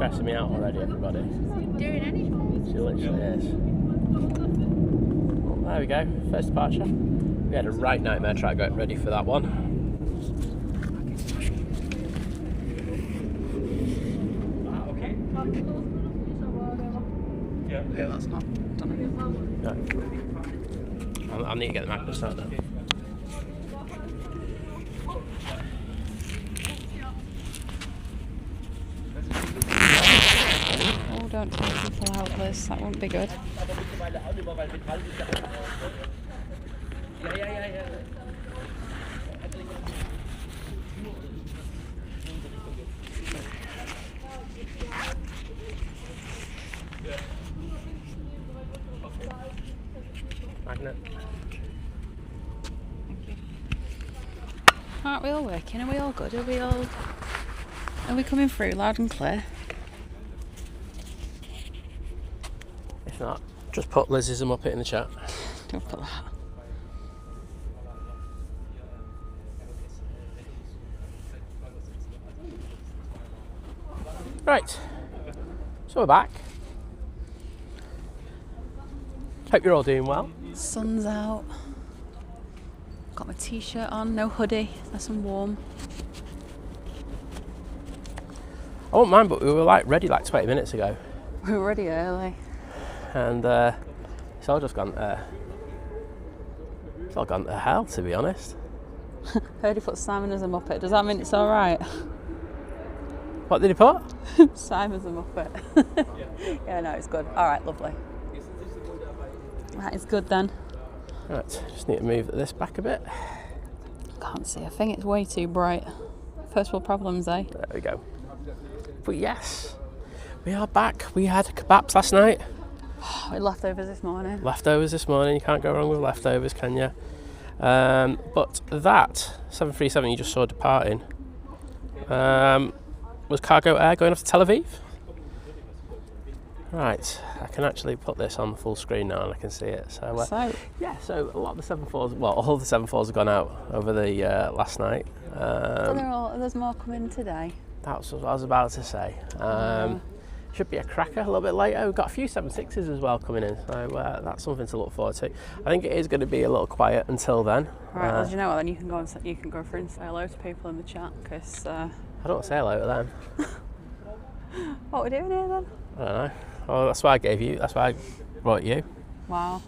stressing me out already, everybody. Doing anything? She literally is. Well, there we go, first departure. We had a right nightmare trying to get ready for that one. Okay. Yeah, that's not done. No. I'll need to get the magnets out now. Oh, don't take people out, Liz. That won't be good. Magnet. Aren't we all working? Are we all good? Are we coming through loud and clear? If not, just put Liz's and Muppet in the chat. Don't put that. Right, so we're back. Hope you're all doing well. Sun's out. Got my t-shirt on, no hoodie, nice and warm. I won't mind, but we were ready 20 minutes ago. We were ready early. And it's all just gone to hell, to be honest. Heard he put Simon as a Muppet. Does that mean it's alright? What did he put? Simon's a Muppet. Yeah, no, it's good. Alright, lovely. That is good then. Right, just need to move this back a bit. Can't see, I think it's way too bright. First world problems, eh? There we go. But yes, we are back. We had kebabs last night. We had leftovers this morning. Leftovers this morning, you can't go wrong with leftovers, can you? But that 737 you just saw departing was Cargo Air going off to Tel Aviv. Right, I can actually put this on the full screen now and I can see it. So yeah, so a lot of the 74s, well, all the 74s have gone out over the last night. There's more coming today. That's what I was about to say. Should be a cracker a little bit later. We've got a few 76s as well coming in, so that's something to look forward to. I think it is going to be a little quiet until then. Right, well, do you know what? Then you can go through and say hello to people in the chat, because I don't say hello to them. What are we doing here then? I don't know. Oh, that's why I brought you. Wow.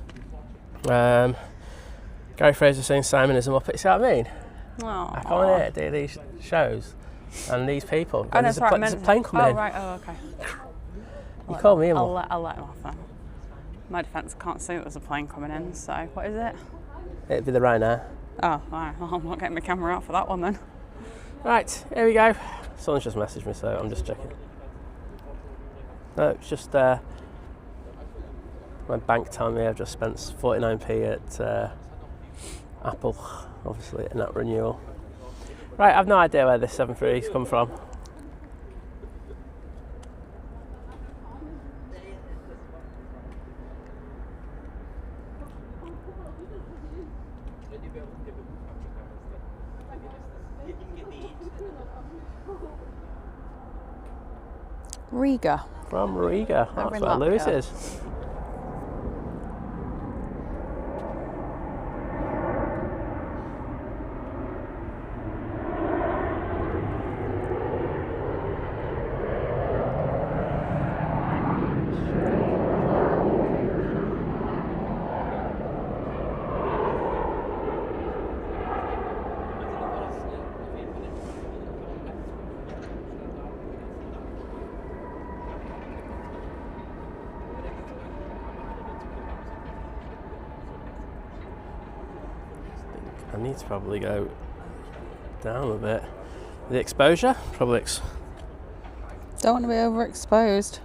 Gary Fraser saying Simon is a Muppet. See what I mean? Aww. I come in here to do these shows and these people. Oh, there's, there's a plane coming in. Oh, right. Oh, okay. You call me in. I'll let him off then. My defence, I can't see that there's a plane coming in, so what is it? It'd be the Ryanair. Oh, right. Well, I'm not getting my camera out for that one then. Right, here we go. Someone's just messaged me, so I'm just checking. No, it's just my bank telling me I've just spent 49p at Apple, obviously, in that renewal. Right, I've no idea where this 738's come from. Riga. From Riga, that's where Lewis is. I need to probably go down a bit. The exposure, probably. Don't want to be overexposed.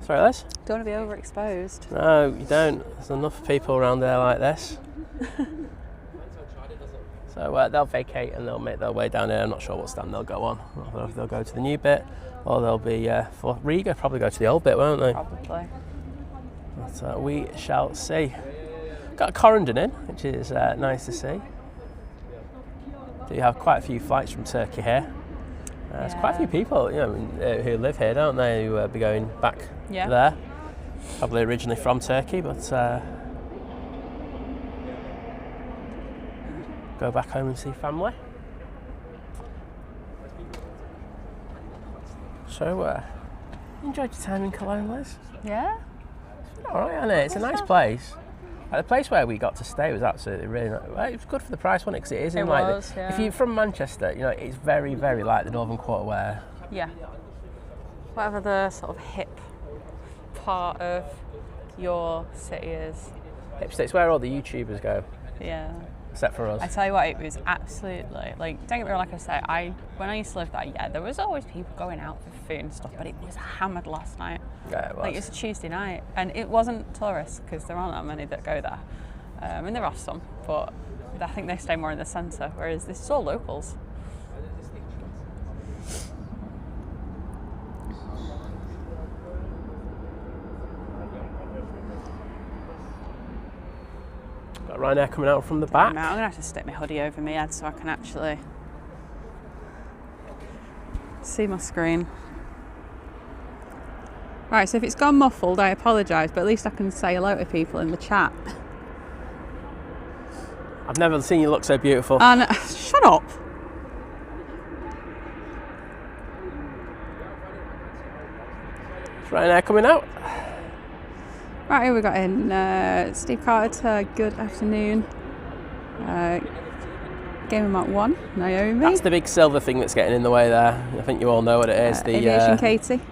Sorry, Les? Don't want to be overexposed. No, you don't. There's enough people around there like this. So they'll vacate and they'll make their way down here. I'm not sure what stand they'll go on. I don't know if they'll go to the new bit or they'll be for Riga. Probably go to the old bit, won't they? Probably. But we shall see. Got a Corendon in, which is nice to see. Do you have quite a few flights from Turkey here? There's quite a few people, who live here, don't they? Who be going back there. Probably originally from Turkey, but go back home and see family. So, enjoyed your time in Cologne, Liz? Yeah. It's been all right, hasn't it? It's a nice place. The place where we got to stay was absolutely really nice. Well, it was good for the price, wasn't it? Because it is in if you're from Manchester, it's very, very like the Northern Quarter where. Yeah. Whatever the sort of hip part of your city is. It's where all the YouTubers go. Yeah. Except for us. I tell you what, it was absolutely, don't get me wrong, like I say, when I used to live there, there was always people going out for food and stuff, but it was hammered last night. Yeah, it was. It was a Tuesday night, and it wasn't tourists, because there aren't that many that go there. And there are some, but I think they stay more in the centre, whereas this is all locals. Got Ryanair coming out from the back. I'm going to have to stick my hoodie over my head so I can actually see my screen. Right, so if it's gone muffled, I apologise, but at least I can say hello to people in the chat. I've never seen you look so beautiful. And shut up. Is Ryanair coming out? Right, here we got in Steve Carter, good afternoon. Game of Mark 1, Naomi. That's the big silver thing that's getting in the way there. I think you all know what it is. The Aviation Katie.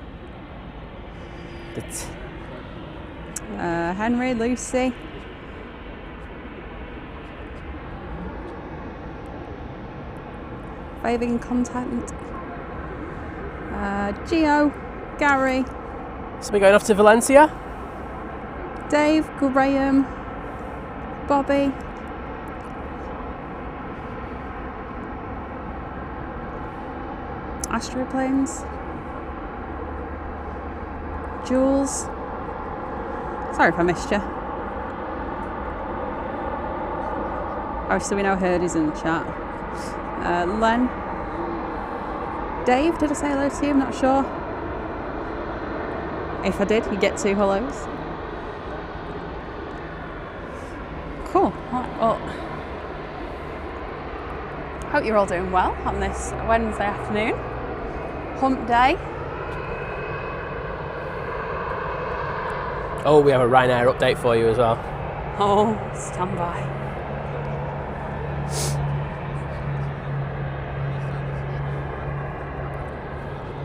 Henry, Lucy. Faving content. Gio, Gary. So we're going off to Valencia. Dave, Graham, Bobby. Astroplanes. Jules. Sorry if I missed you. Obviously we know Hurdy's in the chat. Len. Dave, did I say hello to you? I'm not sure. If I did, you get 2 hellos. Cool. Right, well, hope you're all doing well on this Wednesday afternoon. Hump day. Oh, we have a Ryanair update for you as well. Oh, stand by.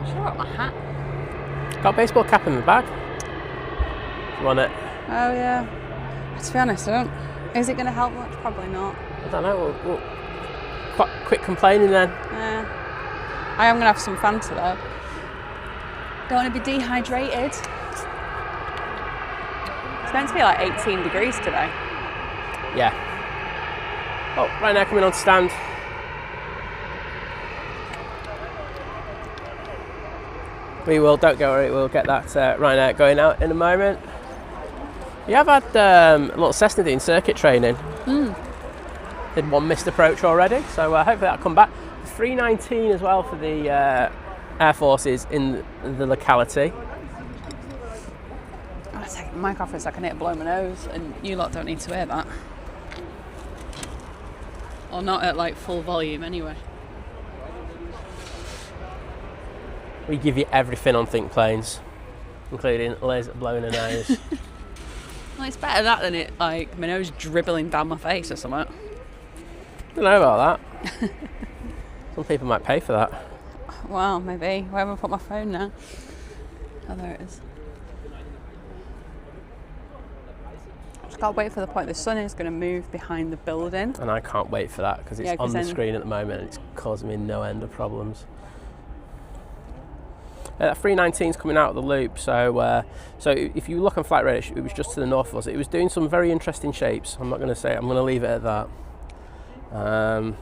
Should I wear my hat? Got a baseball cap in the bag. You want it? Oh yeah. To be honest, I don't. Is it going to help much? Probably not. I don't know. We'll quit complaining then. Yeah. I am going to have some Fanta though. Don't want to be dehydrated. It's meant to be like 18 degrees today. Yeah. Oh, Ryanair coming on stand. We will, don't go worry, we'll get that Ryanair going out in a moment. We have had a little Cessna doing circuit training. Did one missed approach already, so hopefully that'll come back. 319 as well for the Air Forces in the locality. I'm going to take the mic off for a second, it'll blow my nose, and you lot don't need to hear that. Or not at like full volume anyway. We give you everything on Think Planes, including Liz blowing her nose. Well, it's better that than it like my nose dribbling down my face or something. Don't know about that. Some people might pay for that. Well, maybe. Where have I put my phone now? Oh, there it is. Just gotta wait for the point the sun is going to move behind the building. And I can't wait for that because it's on the screen at the moment and it's causing me no end of problems. That 319 is coming out of the loop, so if you look on flight radar, it was just to the north of us. It was doing some very interesting shapes. I'm not going to say it, I'm going to leave it at that. I'm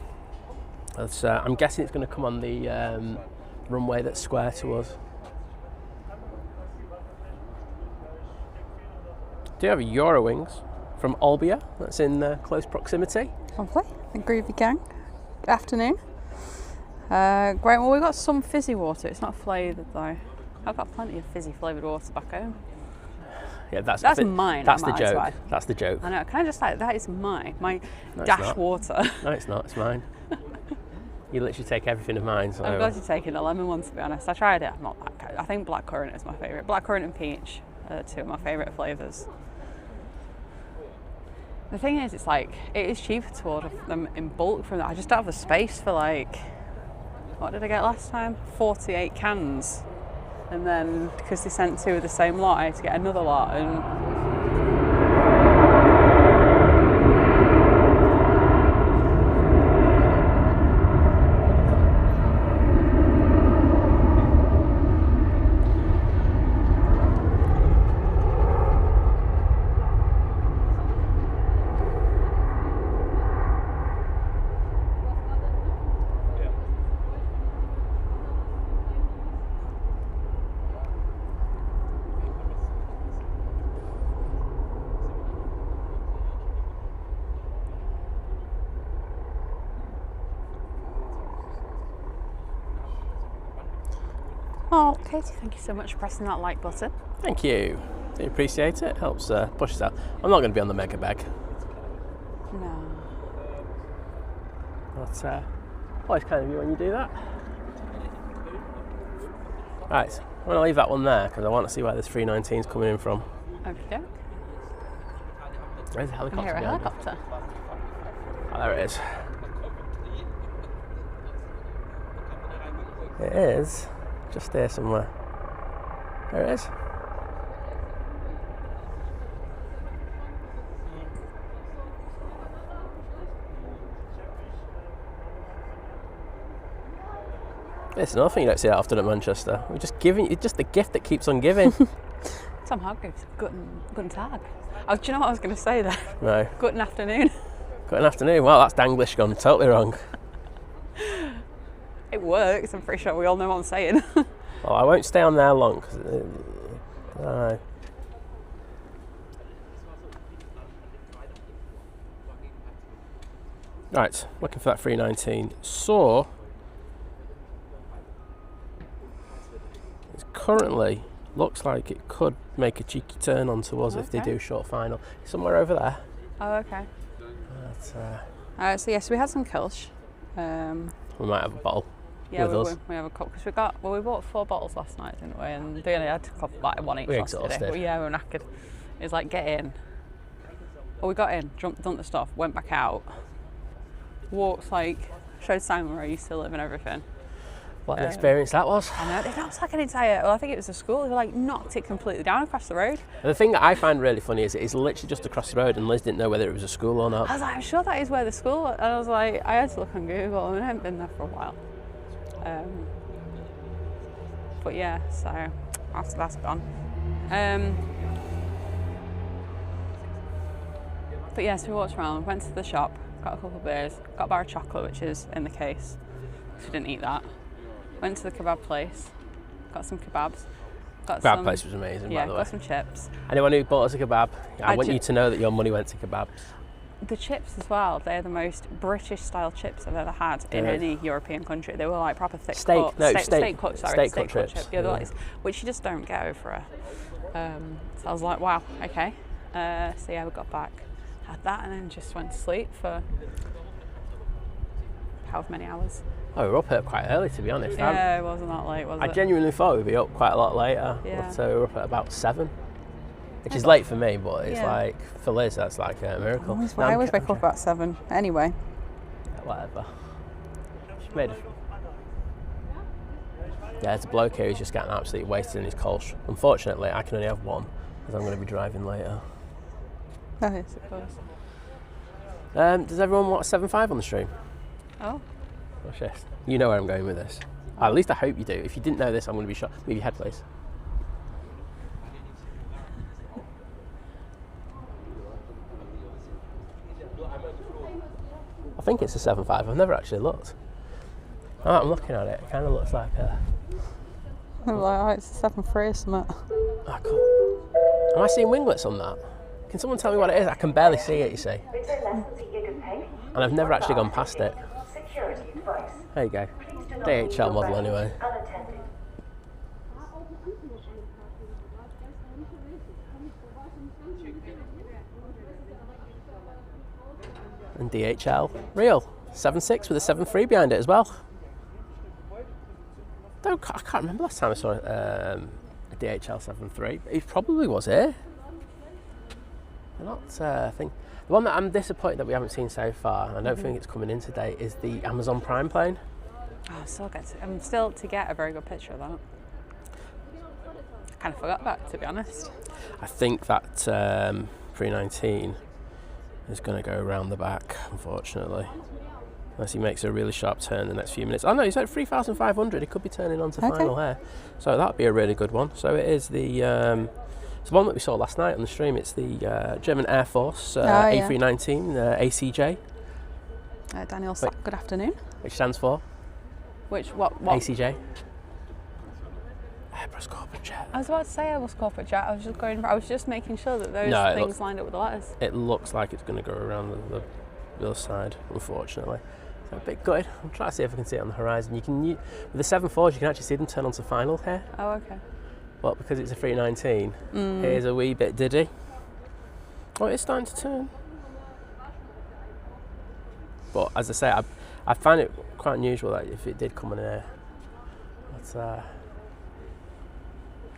guessing it's going to come on the runway that's square to us. Do you have a Eurowings from Olbia that's in close proximity? Lovely. The Groovy Gang. Good afternoon. Great, well we've got some fizzy water, it's not flavoured though. I've got plenty of fizzy flavoured water back home. Yeah, that's mine. That's the joke. That's the joke. I know, can I just say, that is my No, dash water. No, it's not, it's mine. You literally take everything of mine. So. I'm glad you're taking the lemon one, to be honest. I tried it, I'm not that good. I think blackcurrant is my favourite. Blackcurrant and peach are two of my favourite flavours. The thing is, it's like, it is cheaper to order them in bulk from that. I just don't have the space for like, what did I get last time? 48 cans. And then, because they sent two of the same lot, I had to get another lot. And oh, Katie, thank you so much for pressing that like button. Thank you. I appreciate it. Helps push us out. I'm not going to be on the mega bag. No. But always kind of you when you do that. Right, I'm going to leave that one there because I want to see where this 319 is coming in from. Okay. Where's the helicopter? I hear a helicopter. Oh, there it is. It is just there somewhere. There it is. It's another thing you don't see that often at Manchester. We're just giving, it's just the gift that keeps on giving. Tom Hargreaves, guten Tag. Oh, do you know what I was going to say there? No. Guten afternoon. Good afternoon. Well, that's Danglish gone totally wrong. It works, I'm pretty sure we all know what I'm saying. Well, I won't stay on there long. Right, looking for that 319. So, it currently looks like it could make a cheeky turn onto us if they do short final. Somewhere over there. Oh, okay. But, so yes, we had some Kölsch. we might have a bottle. Yeah, with us. we have a cup because we bought 4 bottles last night, didn't we? And they only had to cup like one each We're yesterday. exhausted. But yeah, we were knackered. It was like, get in. Well, we got in, done the stuff, went back out, walked showed Simon where I used to live and everything. What an experience that was. I know, that was like an entire, well, I think it was a school, they knocked it completely down across the road. And the thing that I find really funny is it's literally just across the road and Liz didn't know whether it was a school or not. I was like, I'm sure that is where the school was. And I was like, I had to look on Google and I hadn't been there for a while. But yeah, so that's gone. But yeah, so we walked around, went to the shop, got a couple of beers, got a bar of chocolate, which is in the case. So we didn't eat that. Went to the kebab place, got some kebabs. Kebab place was amazing, by the way. Yeah, got some chips. Anyone who bought us a kebab, I want you to know that your money went to kebabs. The chips as well, they're the most British style chips I've ever had in any European country. They were like proper thick steak cut chips. Yeah, like, which you just don't get over. So I was like, wow, okay. So yeah, we got back, had that, and then just went to sleep for however many hours. Oh, we were up quite early, to be honest. Yeah, it wasn't that late, was it? I genuinely thought we'd be up quite a lot later. Yeah. So we were up at about 7. Which is late for me, but it's like, for Liz, that's like a miracle. I always wake up about 7, anyway. Whatever. She's made it. Yeah, there's a bloke here who's just getting absolutely wasted in his Kolsch. Unfortunately, I can only have one, because I'm going to be driving later. Oh, yes, of course. Does everyone want a 7.5 on the stream? Oh. Oh, shit. You know where I'm going with this. At least I hope you do. If you didn't know this, I'm going to be shocked. Move your head, please. I think it's a 7.5. I've never actually looked. Oh, I'm looking at it. It kind of looks like a... Like, it's a 7.3 or something. Am I seeing winglets on that? Can someone tell me what it is? I can barely see it, you see. And I've never actually gone past it. There you go. DHL model anyway. And DHL real 7.6 with a 7.3 behind it as well. I can't remember last time I saw a DHL 7.3. It probably was here. The one that I'm disappointed that we haven't seen so far, and I don't think it's coming in today, is the Amazon Prime plane. Oh, I'm still to get a very good picture of that. I kind of forgot about it, to be honest. I think that 319 is going to go around the back, unfortunately. Unless he makes a really sharp turn in the next few minutes. Oh no, he's at 3,500. He could be turning on to final here. So that'd be a really good one. So it is the one that we saw last night on the stream. It's the German Air Force A319 ACJ. Daniel, good afternoon. Which stands for? What? ACJ. Airbus Corporate Jet. I was about to say Airbus Corporate Jet. I was just making sure that those things lined up with the letters. It looks like it's going to go around the other side, unfortunately. So a bit good. I'm trying to see if I can see it on the horizon. With the 7.4s, you can actually see them turn onto final here. Oh, okay. But because it's a 319, here's a wee bit diddy. Oh, it's starting to turn. But as I say, I find it quite unusual that if it did come in here. But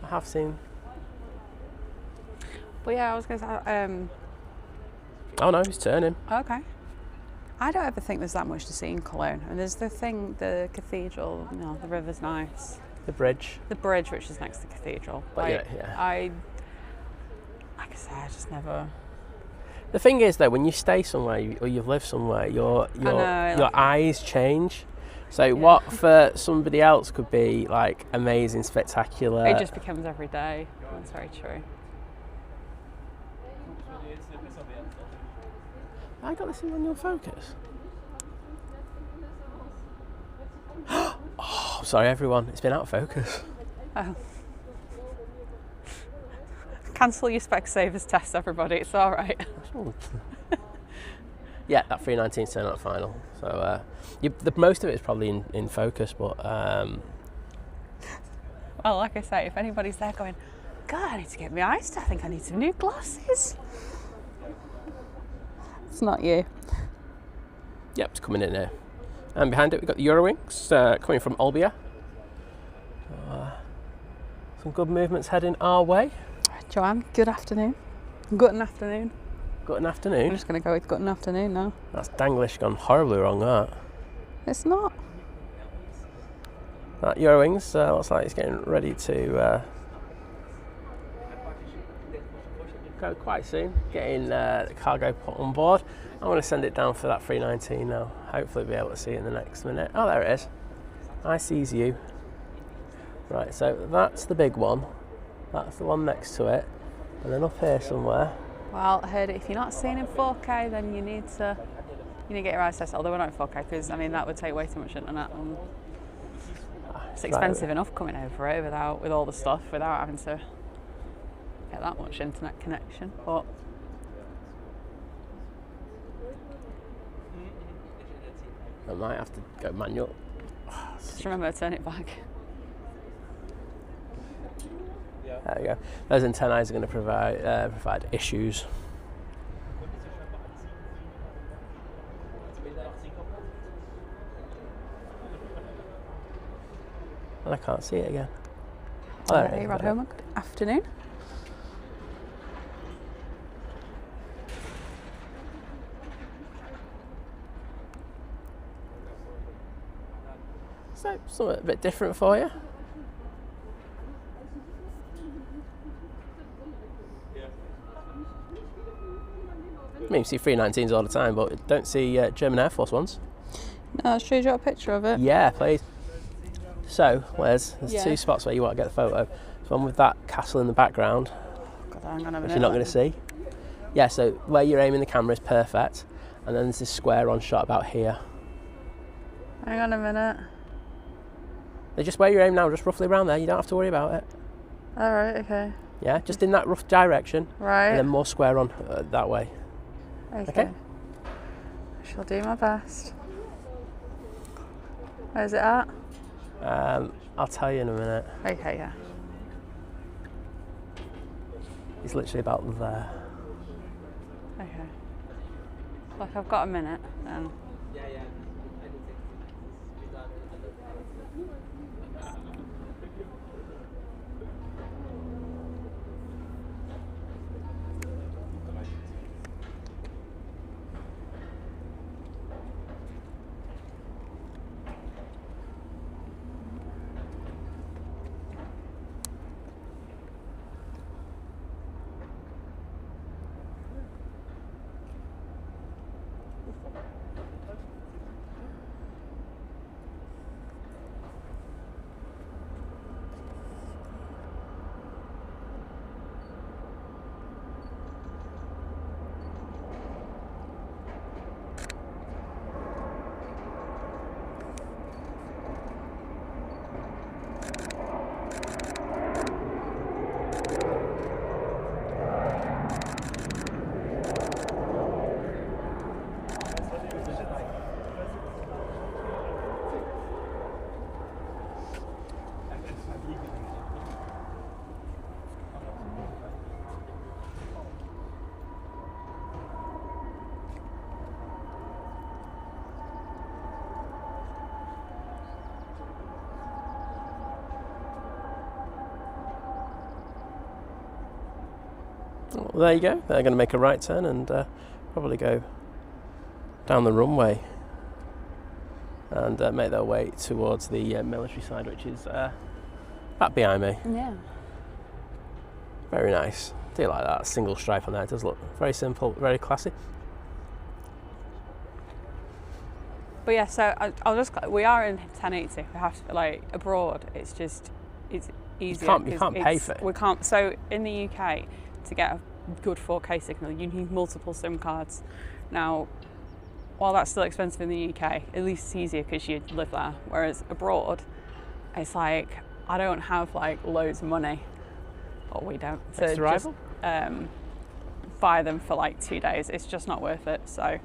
I have seen. But yeah, I was going to say. Oh no, he's turning. Okay. I don't ever think there's that much to see in Cologne. And there's the cathedral, the river's nice. The bridge, which is next to the cathedral. But like I say, I just never. The thing is, though, when you stay somewhere or you've lived somewhere, your eyes change. So what for somebody else could be like amazing, spectacular. It just becomes every day. That's very true. I got this in manual focus. Oh, sorry everyone, it's been out of focus. Oh. Cancel your Specsavers test, everybody. It's all right. Yeah, that 319's turn out final. So most of it is probably in focus, but well, like I say, if anybody's there going, God, I need to get my eyes done. I think I need some new glasses. It's not you. Yep, it's coming in here. And behind it we've got the Eurowings coming from Olbia. Some good movements heading our way. Joanne, good afternoon. Good afternoon. Good afternoon. I'm just going to go with good afternoon now. That's Danglish gone horribly wrong, that. It's not. That Eurowings looks like it's getting ready to go quite soon. Getting the cargo put on board. I'm going to send it down for that 319 now. Hopefully be able to see it in the next minute. Oh, there it is. I sees you. Right, so that's the big one. That's the one next to it. And then up here somewhere. Well, I heard if you're not seeing in 4K, then you need to get your eyes tested. Although we're not in 4K, because I mean that would take way too much internet. It's expensive enough coming over it with all the stuff without having to get that much internet connection. But I might have to go manual. just remember to turn it back. There we go. Those antennae are going to provide issues. And I can't see it again. Oh, there it is. Rod Homer, good afternoon. So, something a bit different for you. I mean, you see 319s all the time, but don't see German Air Force ones. No, I'll show you a picture of it. Yeah, please. So, there's two spots where you want to get the photo. There's one with that castle in the background, God, hang on a minute. which you're not going to see. Yeah, so where you're aiming the camera is perfect. And then there's this square on shot about here. Hang on a minute. They're just where you're aiming now, just roughly around there. You don't have to worry about it. All right, okay. Yeah, just in that rough direction. Right. And then more square on that way. Okay. I shall do my best. Where's it at? I'll tell you in a minute. Okay, yeah. He's literally about there. Okay. Like I've got a minute then. Well, there you go. They're going to make a right turn and probably go down the runway and make their way towards the military side, which is back behind me. Yeah. Very nice. Do you like that single stripe on there? It does look very simple, very classy. But yeah, so we are in 1080. We have to, like, abroad, it's easier. You can't pay for it. We can't. So in the UK, to get a good 4K signal, you need multiple SIM cards. Now, while that's still expensive in the UK, at least it's easier because you live there. Whereas abroad, it's like, I don't have like loads of money, or we don't, to just buy them for like 2 days. It's just not worth it. So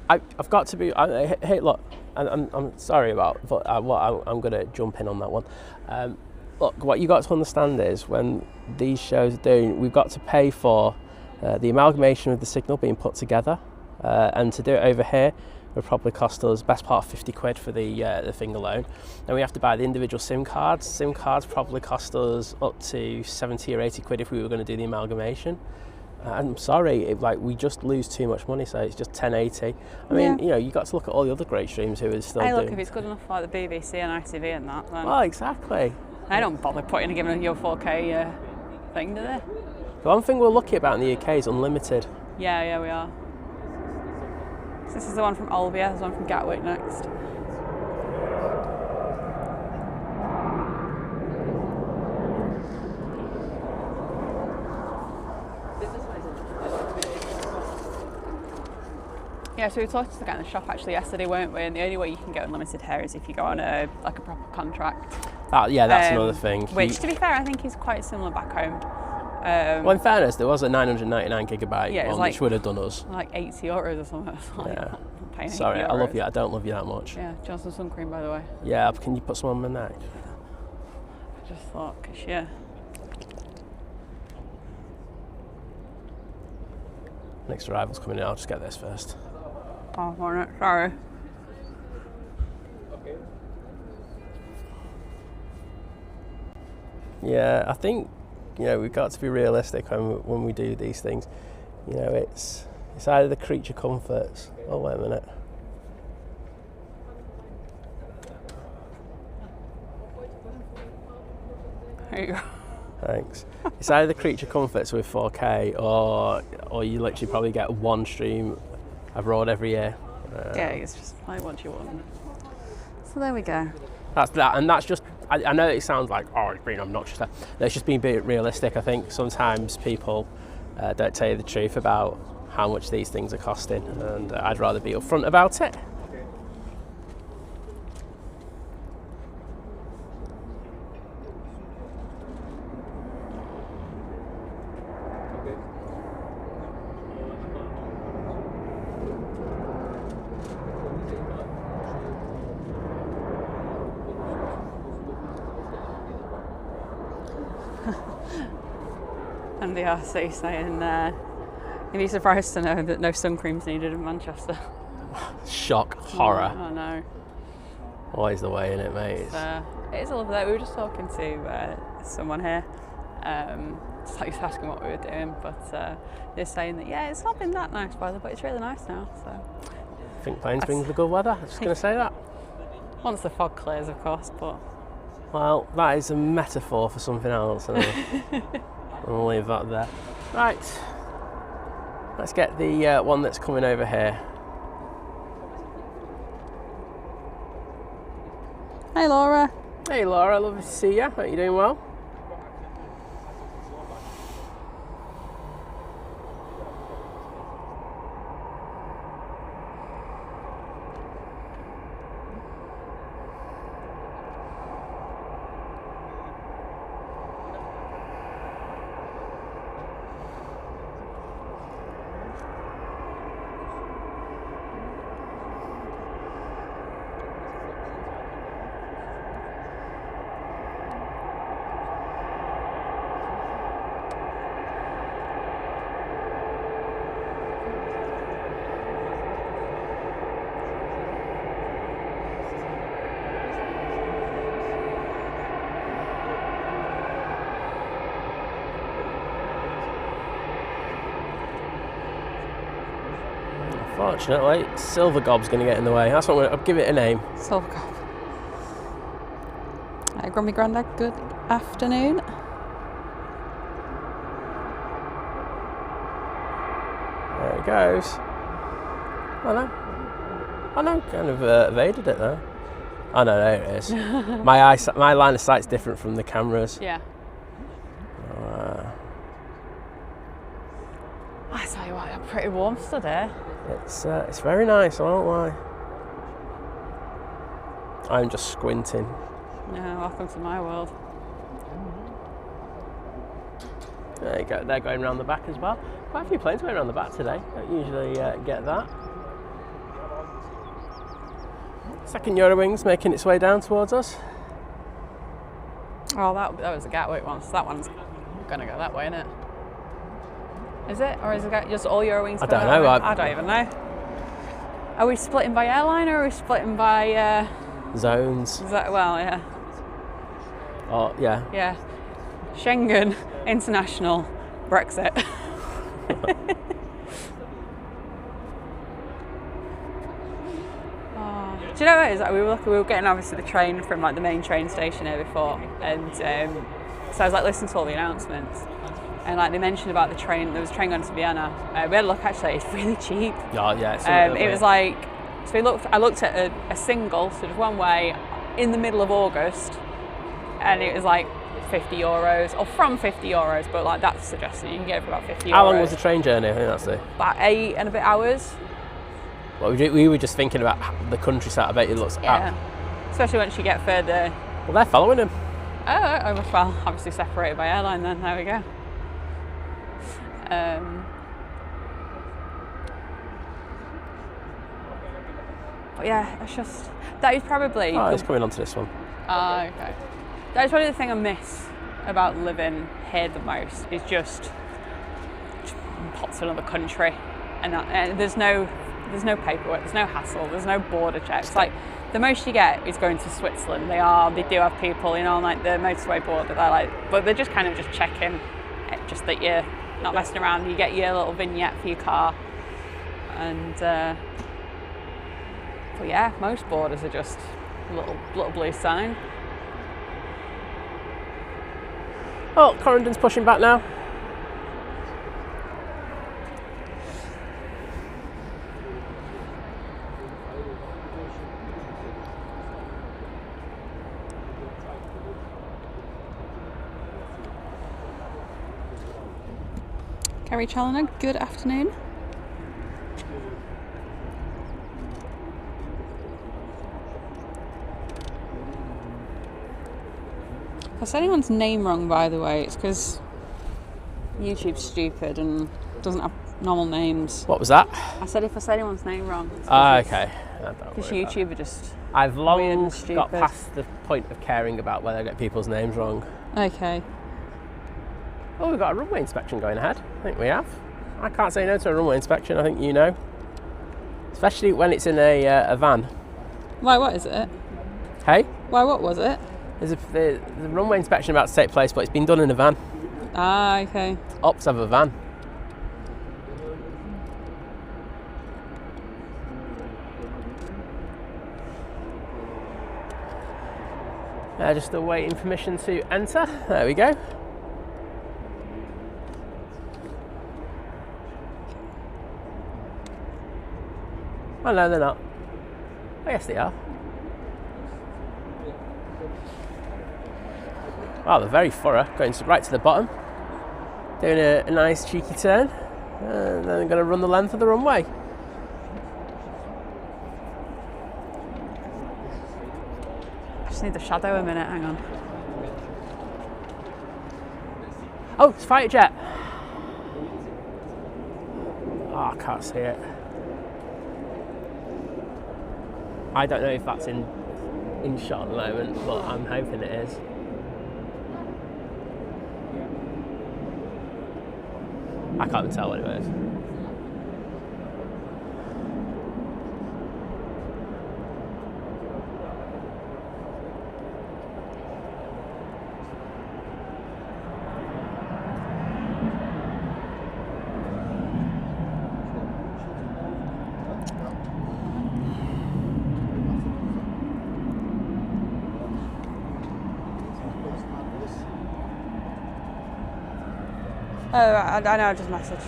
I've got to be. Hey, look, I'm sorry about, but I'm going to jump in on that one. Look, what you got to understand is when these shows are doing, we've got to pay for the amalgamation of the signal being put together, and to do it over here would probably cost us best part of 50 quid for the thing alone. Then we have to buy the individual SIM cards. SIM cards probably cost us up to 70 or 80 quid if we were going to do the amalgamation. I'm sorry, we just lose too much money, so it's just 1080. I mean, you know, you got to look at all the other great streams who are still doing. Hey, look, if it's good enough for like the BBC and ITV and that, then. Well, exactly. I don't bother giving your 4K thing, do they? The one thing we're lucky about in the UK is unlimited. Yeah, we are. So this is the one from Olbia, there's one from Gatwick next. Yeah, so we were talking to the guy in the shop actually yesterday, weren't we? And the only way you can get unlimited here is if you go on a proper contract. Yeah, that's another thing. Which, to be fair, I think is quite similar back home. Well, in fairness, there was a 999 gigabyte one, which would have done us. Like €80 or something. Yeah. Sorry, I love you. I don't love you that much. Yeah, do you want some sun cream, by the way? Yeah, can you put some on my neck? I just thought, because, yeah. Next arrival's coming in, I'll just get this first. Oh, sorry. Yeah, I think, you know, we've got to be realistic when we do these things. You know, it's either the creature comforts. Oh, wait a minute. There you go. Thanks. It's either the creature comforts with 4K or you literally probably get one stream abroad every year. Yeah, it's just like what you want. So there we go. That's that, and that's just. I know it sounds like, oh, it's being obnoxious. It's just being a bit realistic. I think sometimes people don't tell you the truth about how much these things are costing, and I'd rather be upfront about it. Andy RC saying he'd be surprised to know that no sun cream's needed in Manchester. Shock, horror. I know. Always the way, innit, mate? It is a lovely day. We were just talking to someone here. Just like asking what we were doing, but they're saying that it's not been that nice weather, but it's really nice now. So I think planes brings the good weather. I'm just going to say that. Once the fog clears, of course, but well, that is a metaphor for something else. I'll leave that there. Right, let's get the one that's coming over here. Hey, Laura. Hey, Laura. Lovely to see you. Are you doing well? Unfortunately, Silver Gob's going to get in the way. That's what I'll give it a name. Silver Gob. Grumpy Grandad, good afternoon. There it goes. I know, kind of evaded it there. Oh no, there it is. My line of sight's different from the cameras. Yeah. I tell you what, I'm pretty warm today. It's very nice, I won't lie. I'm just squinting. Yeah, welcome to my world. There you go, they're going around the back as well. Quite a few planes going around the back today. Don't usually get that. Second Eurowings making its way down towards us. Oh, that was a Gatwick one, so that one's going to go that way, isn't it? Is it? Or is it just all Eurowings? I don't know. I don't even know. Are we splitting by airline or are we splitting by... zones? Well, yeah. Oh, yeah. Yeah. Schengen, international, Brexit. Do you know what it is? Like, we were getting obviously the train from like the main train station here before, and so I was like listening to all the announcements, and like they mentioned about the train. There was a train going to Vienna. We had a look. Actually, it's really cheap. Oh yeah. It was like, so I looked at a single sort of one way in the middle of August, and it was like €50 or from €50, but like that's suggested you can get it for about €50. How long was the train journey? I think that's it. About 8 and a bit hours. Well, we were just thinking about the countryside. I bet it looks Yeah, especially once you get further. Well, they're following him. Oh, well, obviously separated by airline then, there we go. But yeah, it's just, that is probably... Oh, it's coming onto this one. Okay. That is probably the thing I miss about living here the most, is just pop to another country. And there's no paperwork, there's no hassle, there's no border checks. Like, the most you get is going to Switzerland. They do have people, on like the motorway border. They're like, but they're just kind of just checking, just that you're not messing around. You get your little vignette for your car, and but yeah, most borders are just a little blue sign. Oh, Corendon's pushing back now. Kerry Challoner, good afternoon. If I said anyone's name wrong, by the way, it's because YouTube's stupid and doesn't have normal names. What was that? I said if I said anyone's name wrong. Okay. Because YouTube are just I've long stupid. got past the point of caring about whether I get people's names wrong. Okay. Oh, we've got a runway inspection going ahead. I think we have. I can't say no to a runway inspection, I think you know. Especially when it's in a van. Why, what is it? Hey? Why, what was it? There's a runway inspection about to take place, but it's been done in a van. Ah, okay. Ops have a van. Just awaiting permission to enter. There we go. Oh no, they're not. Oh yes, they are. Wow, they're very thorough, going right to the bottom. Doing a nice cheeky turn. And then going to run the length of the runway. I just need the shadow a minute, hang on. Oh, it's a fighter jet. Oh, I can't see it. I don't know if that's in shot at the moment, but I'm hoping it is. I can't even tell what it is. Oh, right, I know, I just messaged.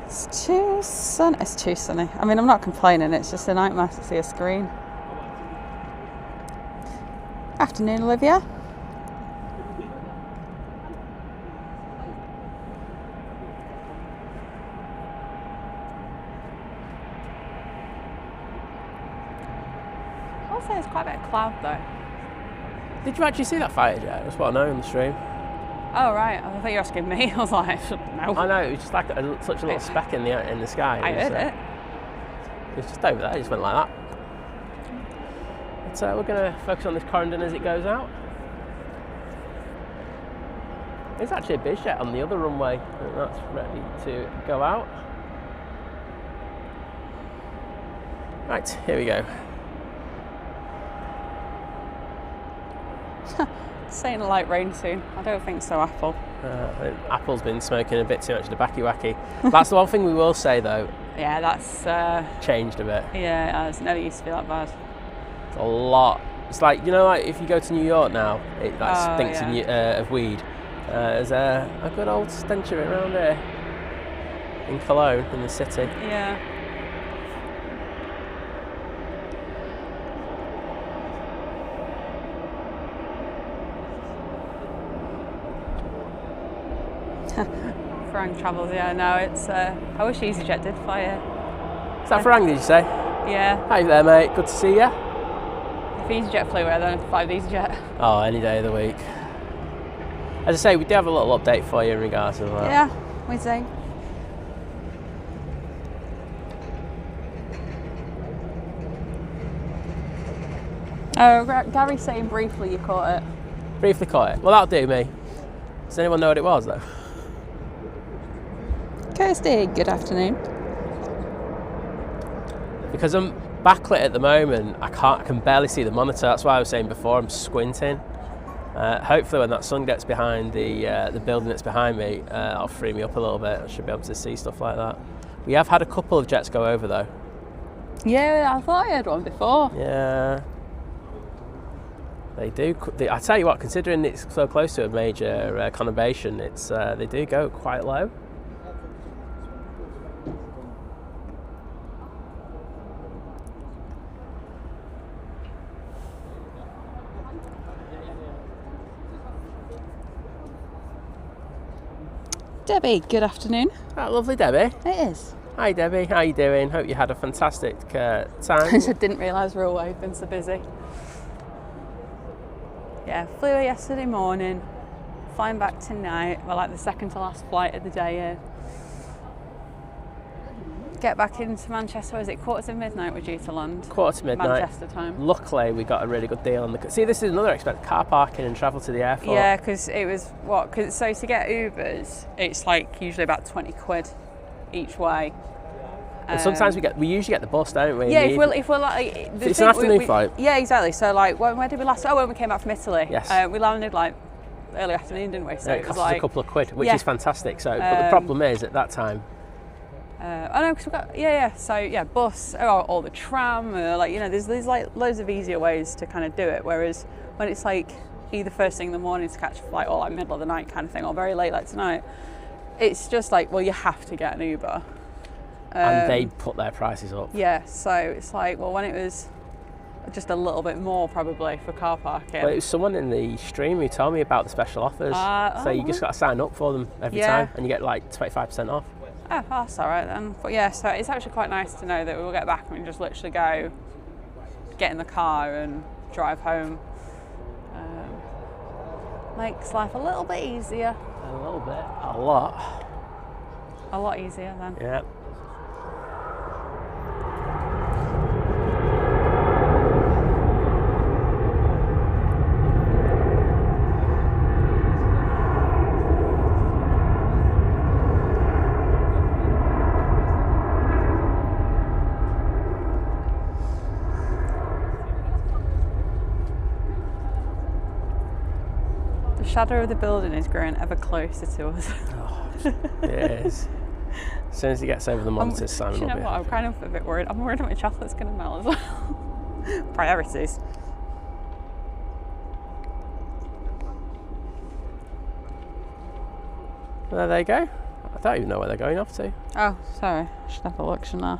It's too sunny. It's too sunny. I mean, I'm not complaining, it's just a nightmare to see a screen. Afternoon, Olivia. I'll say it's quite a bit of cloud though. Did you actually see that fighter jet? That's what I know on the stream. Oh right, I thought you were asking me. I was like, no. I know, it was just like such a little speck in the sky. I heard it. It was just over there, it just went like that. So we're going to focus on this corridor as it goes out. There's actually a biz jet on the other runway, and that's ready to go out. Right, here we go. Saying light rain soon. I don't think so, Apple. Apple's been smoking a bit too much of the backy wacky. That's the one thing we will say though. Yeah, that's changed a bit. Yeah, it's never used to be that bad. It's a lot. It's like, you know, like if you go to New York now, it stinks of weed. There's a good old stench of it around here in Cologne, in the city. Yeah. Farang travels, yeah, no, it's, I wish EasyJet did fly here. Is that Farang, did you say? Yeah. Hi there, mate, good to see you. If EasyJet flew here, I don't have to fly with EasyJet. Oh, any day of the week. As I say, we do have a little update for you in regards to that. Yeah, we do. Oh, Gary's saying briefly you caught it. Briefly caught it. Well, that'll do me. Does anyone know what it was, though? Kirsty, good afternoon. Because I'm backlit at the moment, I can barely see the monitor. That's why I was saying before, I'm squinting. Hopefully when that sun gets behind the building that's behind me, that'll free me up a little bit. I should be able to see stuff like that. We have had a couple of jets go over though. Yeah, I thought I had one before. Yeah. They do. I tell you what, considering it's so close to a major conurbation, they do go quite low. Debbie, good afternoon. Oh, lovely, Debbie. It is. Hi, Debbie. How you doing? Hope you had a fantastic time. I didn't realise we were away. We've been so busy. Yeah, flew here yesterday morning, flying back tonight. Well, like the second to last flight of the day here. get back into Manchester. Was it quarter to midnight we're due to land? Quarter to midnight. Manchester time. Luckily, we got a really good deal on the. See, this is another expense: car parking and travel to the airport. Yeah, because it was what? So to get Ubers, it's like usually about 20 quid each way. And sometimes we usually get the bus, don't we? Yeah, if we're like, it's an afternoon flight. Yeah, exactly. So like, where did we last? Oh, when we came back from Italy. Yes. We landed like early afternoon, didn't we? So it cost us a couple of quid, which is fantastic. So, but the problem is at that time. I know, because we got So bus or the tram, like there's like loads of easier ways to kind of do it. Whereas when it's like either first thing in the morning to catch a flight or like middle of the night kind of thing, or very late like tonight, it's just like, well, you have to get an Uber. And they put their prices up. Yeah, so it's like, well, when it was just a little bit more probably for car parking. Well, it was someone in the stream who told me about the special offers. So you just got to sign up for them every time, and you get like 25% off. Oh, that's all right then. But yeah, so it's actually quite nice to know that we'll get back and we can just literally go, get in the car and drive home. Makes life a little bit easier. A little bit. A lot. A lot easier then. Yeah. The shadow of the building is growing ever closer to us. Oh, it is. As soon as he gets over the monitors, Simon will be what? I'm kind of a bit worried. I'm worried that my chocolate's going to melt as well. Priorities. Well, there they go. I don't even know where they're going off to. Oh, sorry. I should have a look, shouldn't I?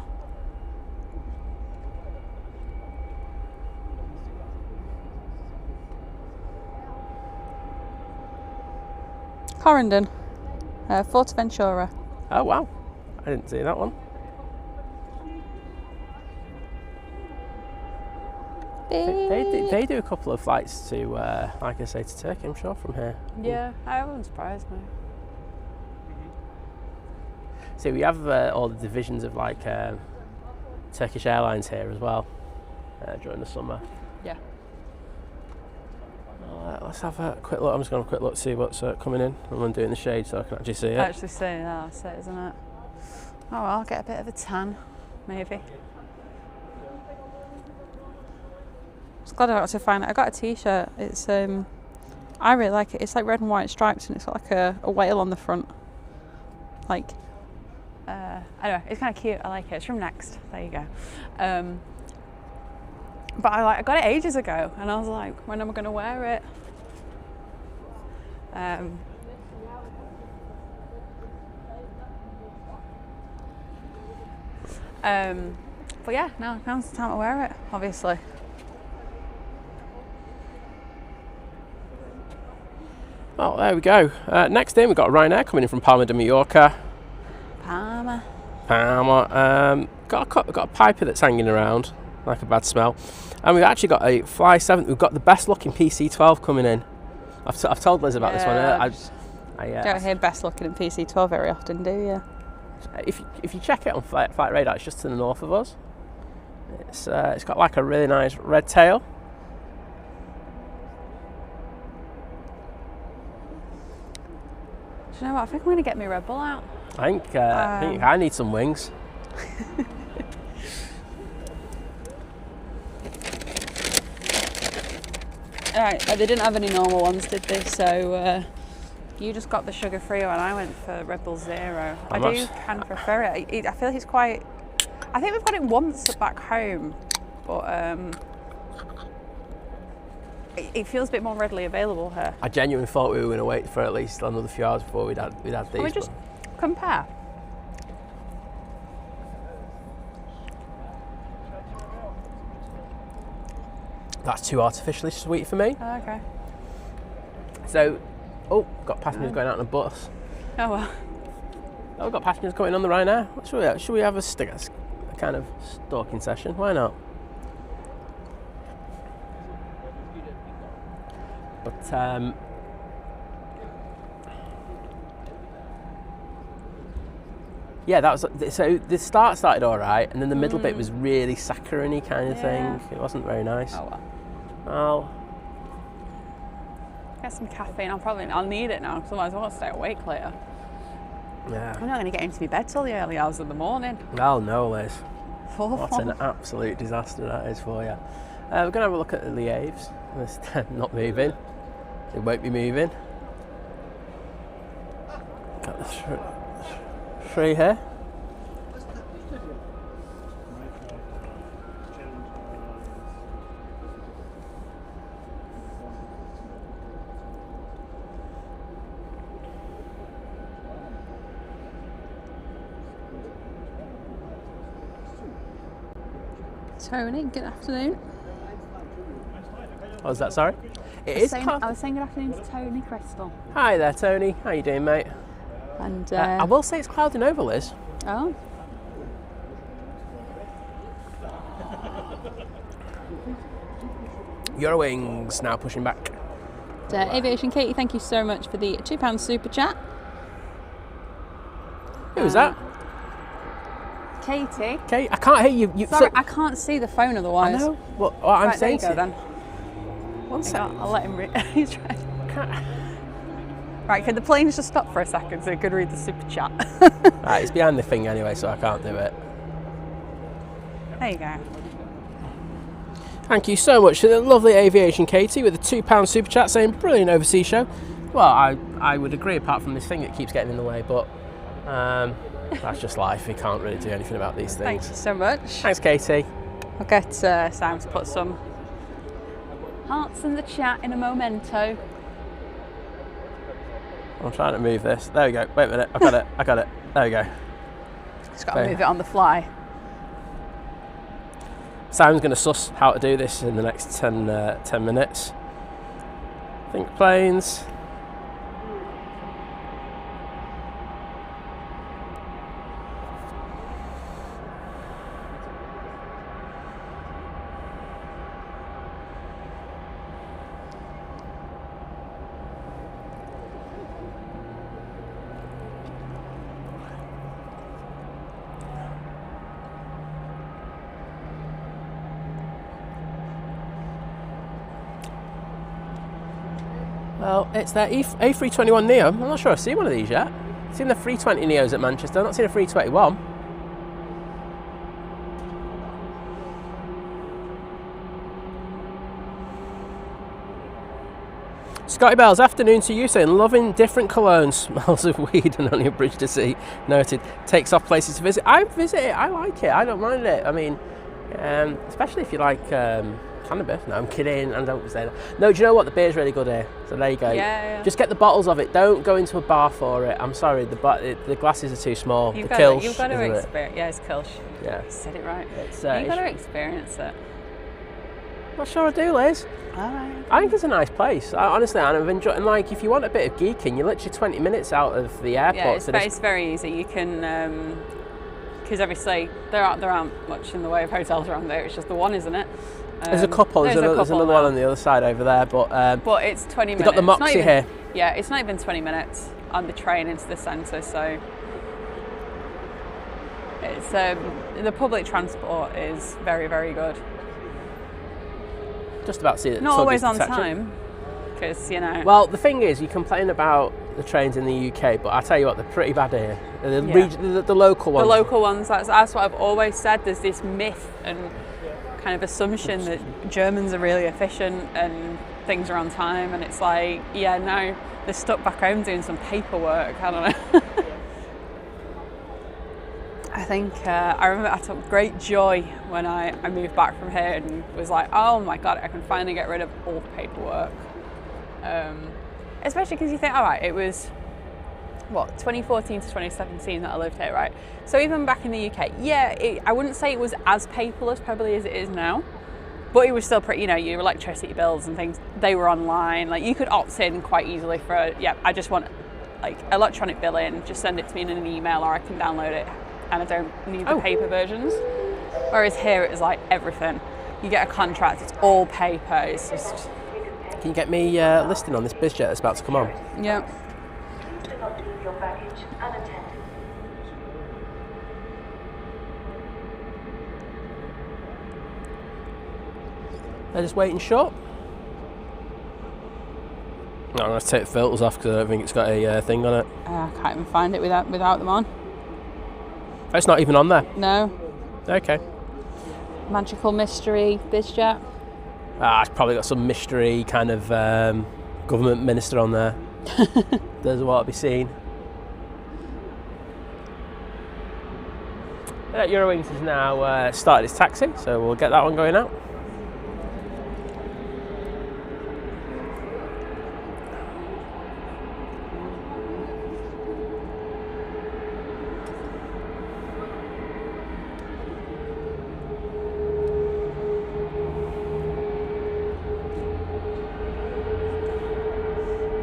Corendon, Forteventura. Oh wow, I didn't see that one. They do a couple of flights to, like I say, to Turkey, I'm sure, from here. Yeah, that wouldn't surprise me. See, we have all the divisions of like Turkish Airlines here as well during the summer. Yeah. Let's have a quick look. I'm just going to have a quick look to see what's coming in. I'm going to do it in the shade so I can actually see it. Actually see it, that's it, isn't it? Oh, well, I'll get a bit of a tan, maybe. Just glad I got to find it. I got a t-shirt. It's I really like it. It's like red and white stripes and it's got like a whale on the front. Like, anyway, it's kind of cute. I like it. It's from Next. There you go. But I got it ages ago, and I was like, when am I going to wear it? But yeah, now's the time to wear it, obviously. Oh, there we go. Next in, we've got Ryanair coming in from Palma de Mallorca. Palma. Got a piper that's hanging around, like a bad smell. And we've actually got a Fly 7. We've got the best looking PC-12 coming in. I've told Liz about this one. I don't hear best looking in PC-12 very often, do you? If you check it on Flight Radar, it's just to the north of us. It's got like a really nice red tail. Do you know what? I think I'm going to get my Red Bull out. I think I need some wings. Alright, they didn't have any normal ones, did they? So you just got the sugar-free one. I went for Red Bull Zero. I can prefer it. I feel like it's quite... I think we've got it once back home, but it feels a bit more readily available here. I genuinely thought we were going to wait for at least another few hours before we'd had these. Can we just compare? That's too artificially sweet for me. Oh, okay. So, got passengers going out on a bus. Oh well. Oh, we've got passengers going on the Ryanair. Should we have a kind of stalking session? Why not? But Yeah, that was so. The start started all right, and then the middle bit was really saccharine-y kind of thing. It wasn't very nice. Oh well. Well, Get some caffeine. I'll need it now, because otherwise I won't stay awake later. yeah. I'm not going to get into my bed till the early hours of the morning. Oh no, Liz. Awful. What an absolute disaster that is for you. We're going to have a look at the Lieves. It's not moving. It won't be moving. Got the three here. Tony, good afternoon. What was that, sorry? I was saying good afternoon to Tony Crystal. Hi there, Tony. How you doing, mate? And I will say it's clouding over, Liz. Oh. Eurowings now pushing back. Aviation Katie, thank you so much for the £2 super chat. Who was that? Katie. Kate, I can't hear you. Sorry, I can't see the phone otherwise. I know. What I'm Right, saying there you go then. One second. I'll let him read. He's trying. Right, can the planes just stop for a second so he could read the super chat? Right, it's behind the thing anyway, so I can't do it. There you go. Thank you so much to the lovely Aviation Katie with a £2 super chat saying brilliant overseas show. Well, I would agree, apart from this thing that keeps getting in the way, but that's just life. We can't really do anything about these things. Thank you so much. Thanks, Katie. I'll get Sam to put some hearts in the chat in a momento. I'm trying to move this. There we go. Wait a minute. I got it. There we go. Just got to move it on the fly. Sam's going to suss how to do this in the next 10 minutes. Think planes. Well, it's their A321 Neo. I'm not sure I've seen one of these yet. I've seen the 320 Neos at Manchester. I've not seen a 321. Scotty Bells, afternoon to you, saying loving different Cologne, smells of weed and only a bridge to see. Noted. Takes off places to visit. I visit it. I like it. I don't mind it. I mean, especially if you like cannabis. No, I'm kidding. I don't say that. No, do you know what? The beer's really good here. So there you go. Yeah. Just get the bottles of it. Don't go into a bar for it. I'm sorry. The glasses are too small. You've the got Kilsch, to isn't it? experience. Yeah, it's Kilsch. Yeah. You said it right. It's, You've got to experience it. Not sure I do, Liz. Alright. I think it's a nice place. Honestly, and I've enjoyed. And like, if you want a bit of geeking, you're literally 20 minutes out of the airport. Yeah, it's very easy. You can, because obviously there aren't much in the way of hotels around there. It's just the one, isn't it? There's a couple. There's another one on the other side over there, but it's 20 minutes. You've got the Moxie here. Yeah, it's not even 20 minutes on the train into the centre, so it's the public transport is very, very good. Just about see it. Not always on time, because Well, the thing is, you complain about the trains in the UK, but I tell you what, they're pretty bad here. The local ones. The local ones. That's what I've always said. There's this myth and kind of assumption that Germans are really efficient and things are on time, and it's like, yeah, no, they're stuck back home doing some paperwork. I don't know. I think I remember I took great joy when I moved back from here and was like, oh my god, I can finally get rid of all the paperwork. Especially because you think, all right, it was 2014 to 2017 that I lived here, right? So even back in the UK, I wouldn't say it was as paperless probably as it is now, but it was still pretty, your electricity bills and things, they were online. Like, you could opt in quite easily for I just want like electronic billing, just send it to me in an email, or I can download it and I don't need the paper versions. Whereas here it is like everything. You get a contract, it's all paper, it's just... Can you get me listing on this BizJet that's about to come on? Yeah. They're just waiting short. No, I'm going to take the filters off because I don't think it's got a thing on it. I can't even find it without them on. It's not even on there? No. Okay. Magical mystery BizJet. It's probably got some mystery kind of government minister on there. There's what to be seen. Eurowings has now started its taxi, so we'll get that one going out.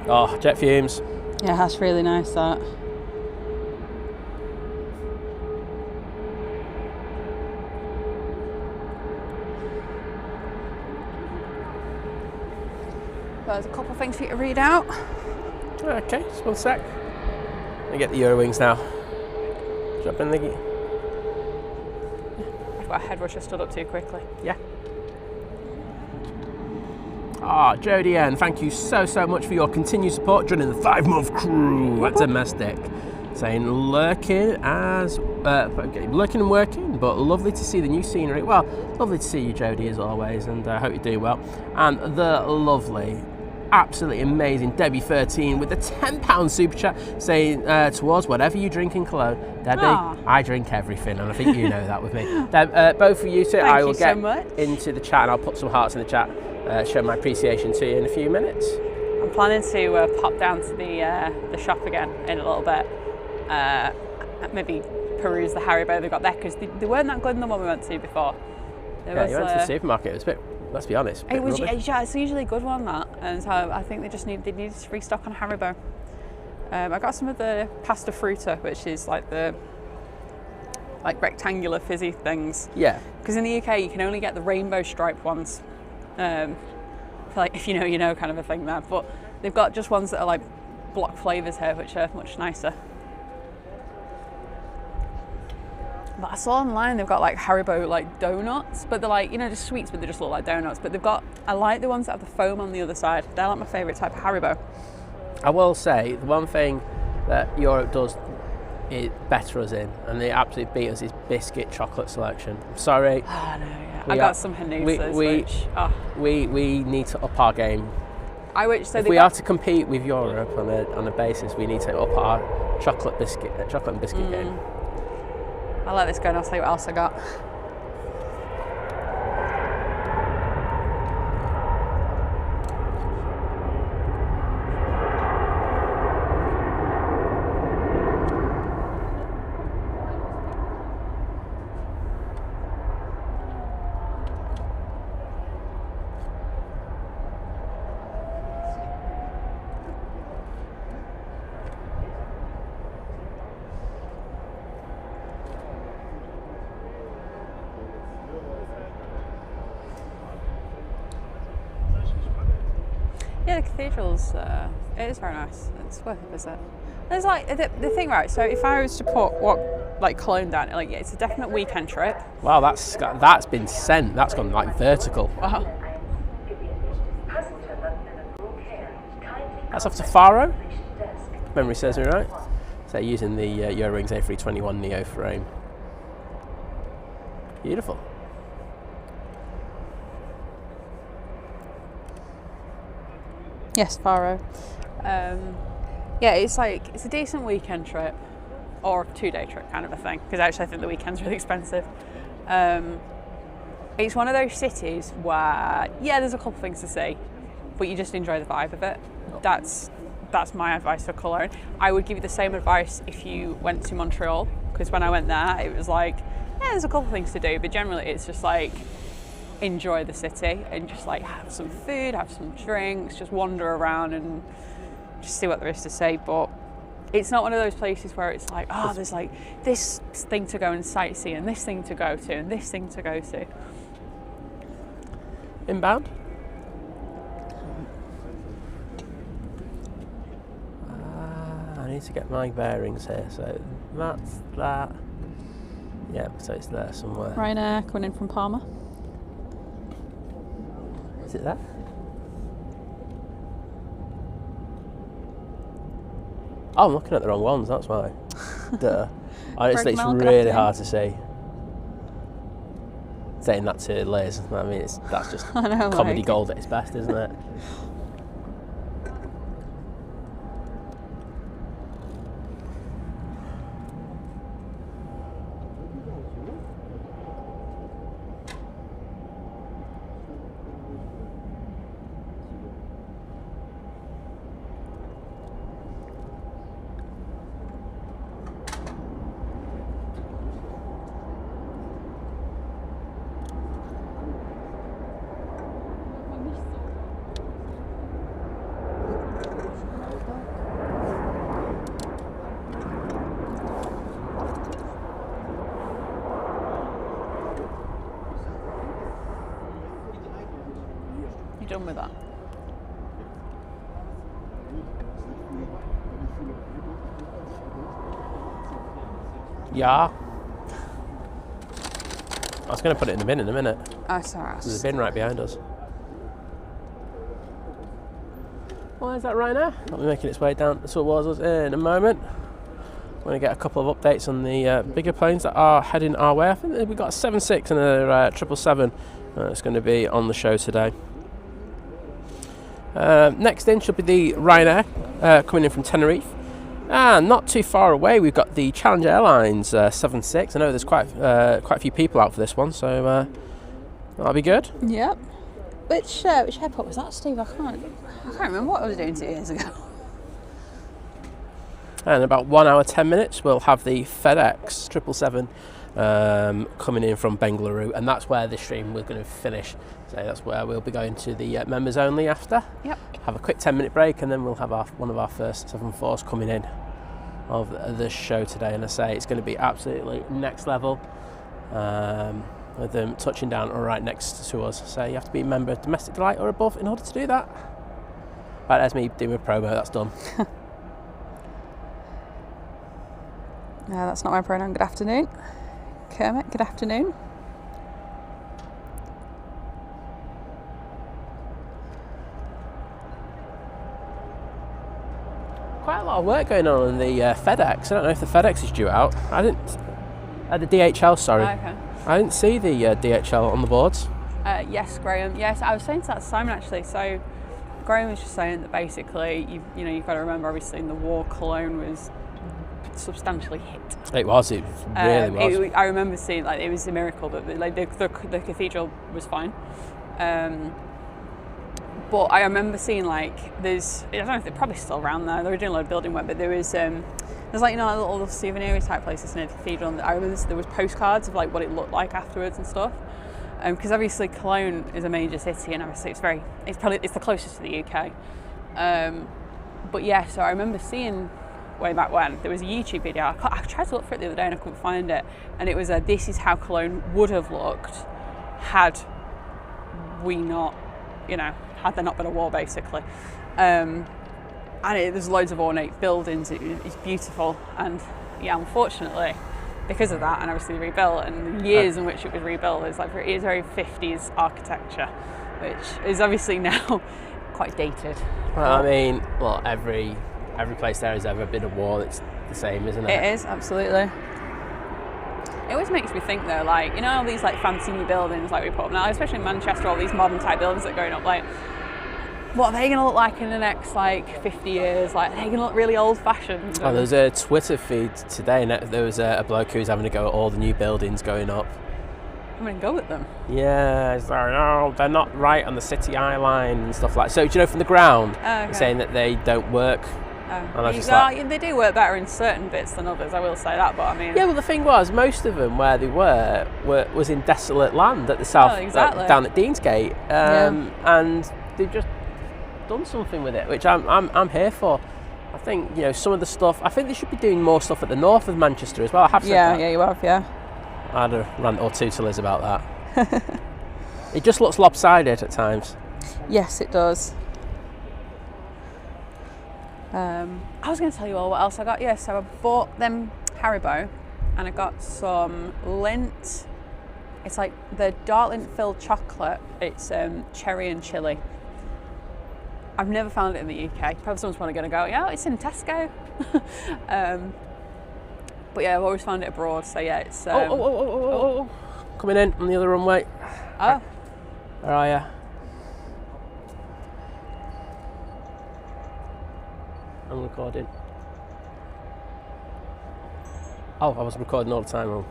Oh, jet fumes. Yeah, that's really nice, that. There's a couple of things for you to read out. Okay, just one sec. Let me get the Eurowings now. Drop in the... I've got a head rush I stood up too quickly. Yeah. Jodie N, thank you so much for your continued support joining the 5-month crew at Domestic. Saying lurking and working, but lovely to see the new scenery. Well, lovely to see you, Jodie, as always, and I hope you're doing well. And the lovely, absolutely amazing Debbie 13 with the £10 super chat saying towards whatever you drink in Cologne. Debbie, I drink everything, and I think you know that with me. Both of you two, I will get into the chat and I'll put some hearts in the chat. Show my appreciation to you in a few minutes. I'm planning to pop down to the shop again in a little bit. Maybe peruse the Haribo they've got there, because they weren't that good in the one we went to before. You went to the supermarket, it was a bit, let's be honest, it was, yeah, it's usually a good one, that, and so I think they needed to restock on Haribo. I got some of the pasta frutta, which is like the rectangular fizzy things. Yeah. Because in the UK you can only get the rainbow striped ones. If you know, you know kind of a thing there. But they've got just ones that are like block flavours here, which are much nicer. But I saw online they've got like Haribo like donuts, but they're like, you know, just sweets, but they just look like donuts. But I like the ones that have the foam on the other side. They're like my favourite type of Haribo. I will say, the one thing that Europe does it better us in, and they absolutely beat us, is biscuit chocolate selection. I'm sorry. Oh, no, yeah. I got some Hanusas, we need to up our game. If we are to compete with Europe on a basis, we need to up our chocolate and biscuit game. I let this go and I'll tell you what else I got. Yeah, the cathedral's, it is very nice. It's worth a visit. There's like, the thing, right, so if I was to put Cologne down, like, yeah, it's a definite weekend trip. Wow, that's been sent. That's gone like vertical. Wow. That's off to Faro. Memory serves me right. So they're using the Eurowings A321 Neo frame. Beautiful. Yes, Faro. Yeah, it's a decent weekend trip, or a 2-day trip kind of a thing, because actually I think the weekend's really expensive. It's one of those cities where, yeah, there's a couple of things to see, but you just enjoy the vibe of it. That's my advice for Cologne. I would give you the same advice if you went to Montreal, because when I went there, it was like, yeah, there's a couple of things to do, but generally it's just like, enjoy the city and just like have some food, have some drinks, just wander around and just see what there is to say. But it's not one of those places where it's like, oh, there's like this thing to go and sightsee and this thing to go to and this thing to go to. Inbound? I need to get my bearings here. So that's that. Yeah, so it's there somewhere. Ryanair coming in from Palma. Is it there? Oh, I'm looking at the wrong ones, that's why. Duh. Honestly, it's really hard to see. Saying that to Liz, I mean, that's just comedy gold at its best, isn't it? You done with that? Yeah. I was going to put it in the bin in a minute. Oh, sorry. There's a bin right behind us. Well, there's that Ryanair. That'll be making its way down towards us in a moment. We're going to get a couple of updates on the bigger planes that are heading our way. I think we've got a 76 and a 777. It's going to be on the show today. Next in should be the Ryanair coming in from Tenerife. And not too far away, we've got the Challenge Airlines 76. I know there's quite a few people out for this one, so that'll be good. Yep. Which airport was that, Steve? I can't remember what I was doing 2 years ago. And in about 1 hour 10 minutes, we'll have the FedEx 777 coming in from Bengaluru, and that's where this stream we're going to finish. So that's where we'll be going to the members only after. Yep. Have a quick 10-minute break, and then we'll have one of our first 747s coming in of the show today. And I say it's going to be absolutely next level, with them touching down right next to us. So you have to be a member of Domestic Delight or above in order to do that. Right, there's me doing a promo. That's done. No, that's not my pronoun. Good afternoon. Kermit, good afternoon. Quite a lot of work going on in the FedEx. I don't know if the FedEx is due out. The DHL, sorry. Okay. I didn't see the DHL on the boards. Yes, Graham. Yes, I was saying to that to Simon actually. So Graham was just saying that basically, you've got to remember, obviously, in the war, Cologne was substantially hit. It was. It really was. I remember seeing it was a miracle that the cathedral was fine. But I remember seeing I don't know if they're probably still around there. They were doing a lot of building work, but there was there's little souvenir type places near the cathedral. And I remember there was postcards of what it looked like afterwards and stuff. Because obviously Cologne is a major city, and obviously it's the closest to the UK. But yeah, so I remember seeing way back when there was a YouTube video. I tried to look for it the other day and I couldn't find it. And it was this is how Cologne would have looked had we not, had there not been a war, basically. And there's loads of ornate buildings. It's beautiful, and yeah, unfortunately, because of that, and obviously rebuilt, and the years in which it was rebuilt, it is very 50s architecture, which is obviously now quite dated. Well, I mean, every place there has ever been a war. It's the same, isn't it? It is, absolutely. It always makes me think though, all these fancy new buildings we put up now, especially in Manchester, all these modern type buildings that are going up, what are they going to look like in the next 50 years? Are they going to look really old fashioned? Oh, there was a Twitter feed today, and there was a bloke who was having a go at all the new buildings going up. Having a go at them? Yeah, it's they're not right on the city eye line and stuff like that. So, from the ground, saying that they don't work. They do work better in certain bits than others, I will say that, but I mean... Yeah, well, the thing was, most of them where they was in desolate land at the south, down at Deansgate, and they've just done something with it, which I'm here for. I think, some of the stuff, I think they should be doing more stuff at the north of Manchester as well. I have said that. Yeah, you have, yeah. I had a rant or two to Liz about that. It just looks lopsided at times. Yes, it does. I was going to tell you all what else I got. Yeah, so I bought them Haribo, and I got some Lindt It's like the Dartling filled chocolate. It's cherry and chilli. I've never found it in the UK. Probably someone's probably going to go, yeah, it's in Tesco. But yeah, I've always found it abroad. So yeah, it's. Coming in on the other runway. Oh. Where are you? I'm recording. Oh, I was recording all the time wrong.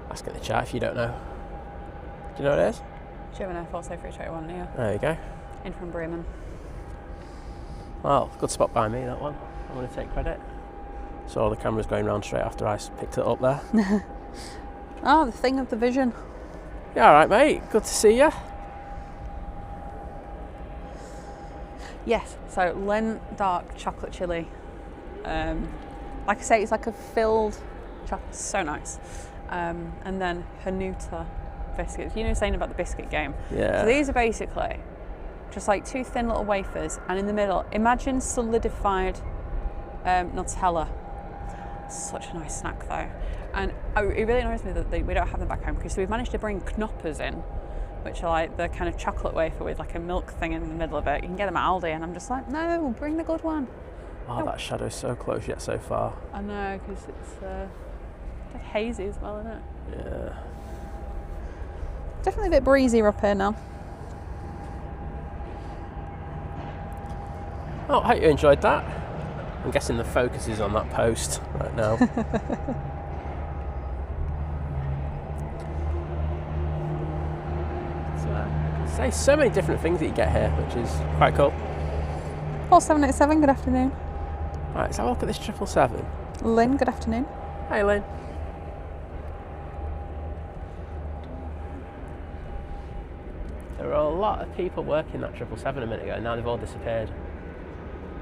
Ask in the chat if you don't know. Do you know what it is? Ryanair A380, yeah. There you go. In from Bremen. Well, good spot by me, that one. I'm going to take credit. Saw the cameras going round straight after I picked it up there. Oh, the thing of the vision. Yeah, all right, mate. Good to see you. Yes, so Len dark chocolate chili. Like I say, it's like a filled chocolate, so nice. And then Hanuta biscuits. You know, saying about the biscuit game. Yeah. So these are basically just like two thin little wafers, and in the middle, imagine solidified Nutella. Such a nice snack though, and it really annoys me that we don't have them back home, because we've managed to bring knoppers in, which are like the kind of chocolate wafer with like a milk thing in the middle of it. You can get them at Aldi, and I'm just like, no, bring the good one. Oh, that shadow's so close yet so far. I know, because it's like hazy as well, isn't it? Yeah. Definitely a bit breezier up here now. Oh, I hope you enjoyed that. I'm guessing the focus is on that post right now. Say so many different things that you get here, which is quite cool. 4787, good afternoon. Right, let's have a look at this 777. Lynn, good afternoon. Hey, Lynn. There were a lot of people working that 777 a minute ago, and now they've all disappeared.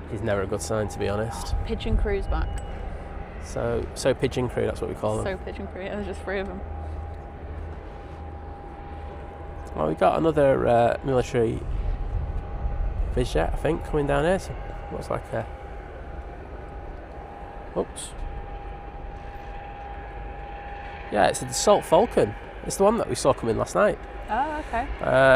Which is never a good sign, to be honest. Pigeon crew's back. So pigeon crew, that's what we call them. So pigeon crew, yeah, there's just 3 of them. Well, we got another military Bizjet, I think, coming down here. So looks like a... Oops. Yeah, it's a Dassault Falcon. It's the one that we saw come in last night. Oh, okay.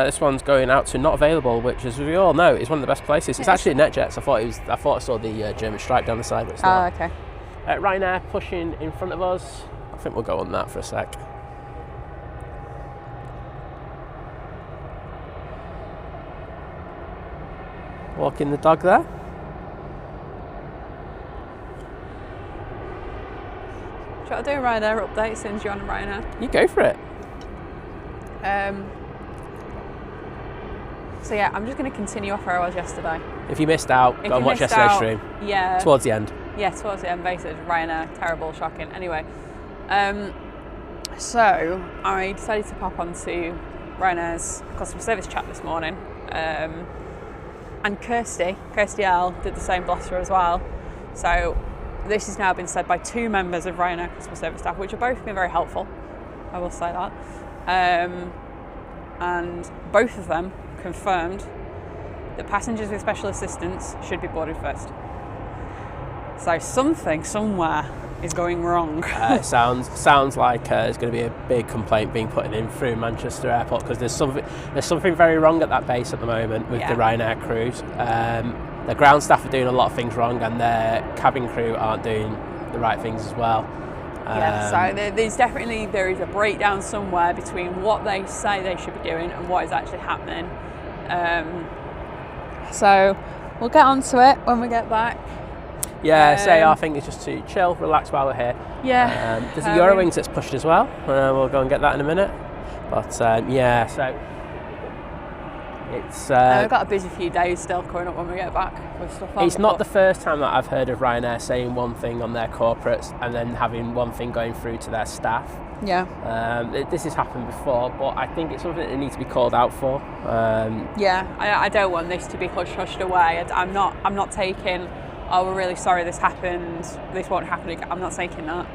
This one's going out to Not Available, which, as we all know, is one of the best places. It's actually a NetJet, so I thought I saw the German stripe down the side, but it's not. Oh, okay. Ryanair pushing in front of us. I think we'll go on that for a sec. Walking the dog there. Do you want to do a Ryanair update since you're on Ryanair? You go for it. So yeah, I'm just going to continue off where I was yesterday. If you missed out, go and watch yesterday's stream. Yeah. Towards the end. Yeah, towards the end, basically. Ryanair, terrible, shocking. Anyway, so I decided to pop onto Ryanair's customer service chat this morning. And Kirsty L did the same bluster as well. So this has now been said by 2 members of Ryanair customer service staff, which have both been very helpful, I will say that. And both of them confirmed that passengers with special assistance should be boarded first. So something somewhere is going wrong. Sounds like there's going to be a big complaint being put in through Manchester Airport, because there's something very wrong at that base at the moment with the Ryanair crews. The ground staff are doing a lot of things wrong, and their cabin crew aren't doing the right things as well. So there is a breakdown somewhere between what they say they should be doing and what is actually happening. So we'll get onto it when we get back. Yeah, I think it's just to chill, relax while we're here. Yeah. There's a Eurowings that's pushed as well. We'll go and get that in a minute. But It's We've got a busy few days still coming up when we get back with stuff on. it's not the first time that I've heard of Ryanair saying one thing on their corporates and then having one thing going through to their staff. Yeah. This has happened before, but I think it's something that needs to be called out for. Yeah, I don't want this to be hushed away. I'm not taking, oh, we're really sorry this happened, this won't happen again. I'm not taking that.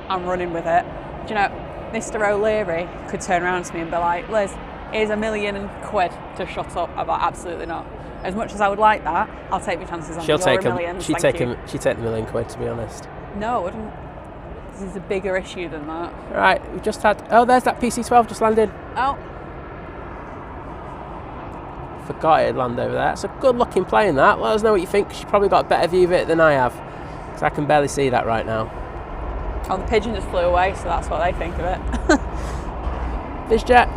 I'm running with it. Do you know, Mr. O'Leary could turn around to me and be like, Liz, here's £1 million to shut up. I'm like, absolutely not. As much as I would like that, I'll take my chances on She'd take £1 million. she'd take the £1 million, to be honest. No, I wouldn't. This is a bigger issue than that. Right, we just had, oh, there's that PC-12 just landed. Oh. Forgot it'd land over there. It's a good looking plane, that. Let us know what you think, 'cause you probably got a better view of it than I have. Because I can barely see that right now. Oh, the pigeon just flew away, so that's what they think of it. VizJet.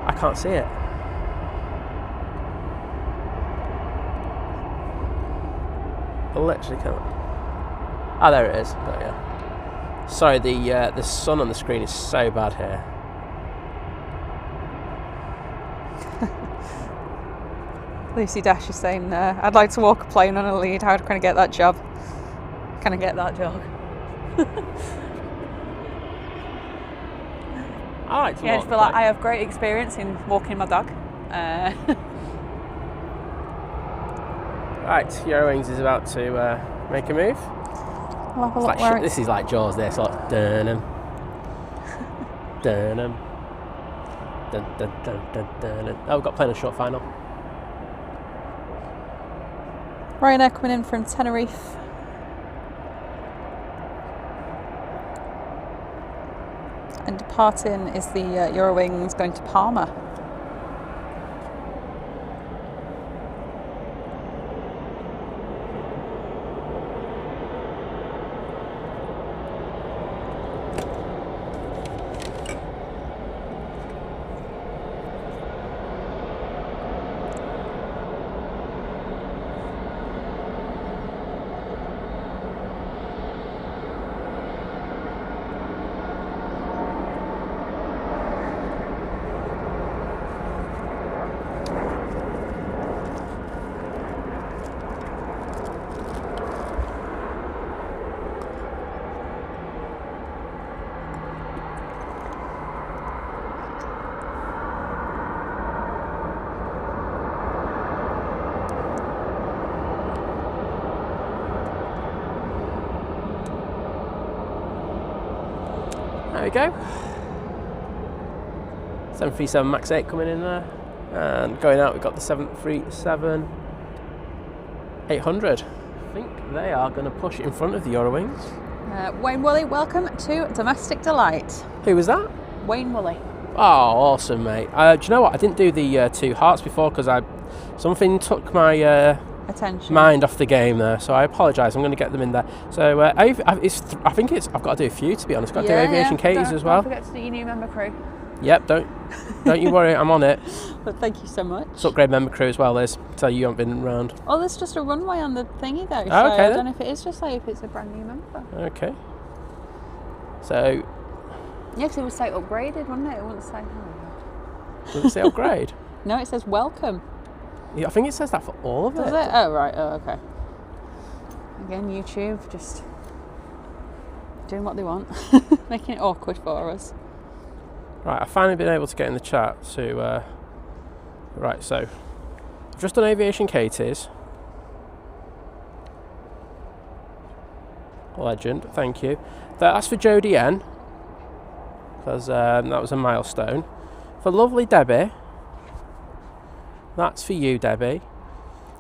I can't see it. I literally can't. Oh, there it is. Got you. Sorry, the sun on the screen is so bad here. Lucy Dash is saying, I'd like to walk a plane on a lead. How can I get that job? Can I get that job? I like to Yeah, walk just feel like I have great experience in walking my dog. Right, Eurowings is about to make a move. I'll have a It's look like where this is like Jaws. This like dun dun dun dun. Oh, we've got plenty of short final. Ryanair coming in from Tenerife. And departing is the Eurowings going to Palma. There we go. 737 MAX 8 coming in there. And going out, we've got the 737 800. I think they are going to push in front of the Eurowings. Wayne Woolley, welcome to Domestic Delight. Who was that? Wayne Woolley. Oh, awesome, mate. Do you know what? I didn't do the 2 hearts before because something took my Attention. mind off the game there, so I apologise. I'm going to get them in there. So I think I've got to do a few, to be honest. Got to do Aviation Katies as well. Don't forget to do your new member crew. Yep, don't you worry, I'm on it. But thank you so much. It's upgrade member crew as well, Liz. So you haven't been around. Oh, there's just a runway on the thingy though. Oh, so okay, I then. don't know if it is just like if it's a brand new member. Okay. So Yeah, because it would say upgraded, wouldn't it? It wouldn't say. does it say upgrade? No, it says welcome. Yeah, I think it says that for all of Does it. it? Oh right. Oh okay. Again, YouTube just doing what they want, making it awkward for us. Right, I've finally been able to get in the chat to. Right, so I've just done Aviation Katies. Legend, thank you. That's for Jodie N, because that was a milestone. For lovely Debbie, that's for you, Debbie.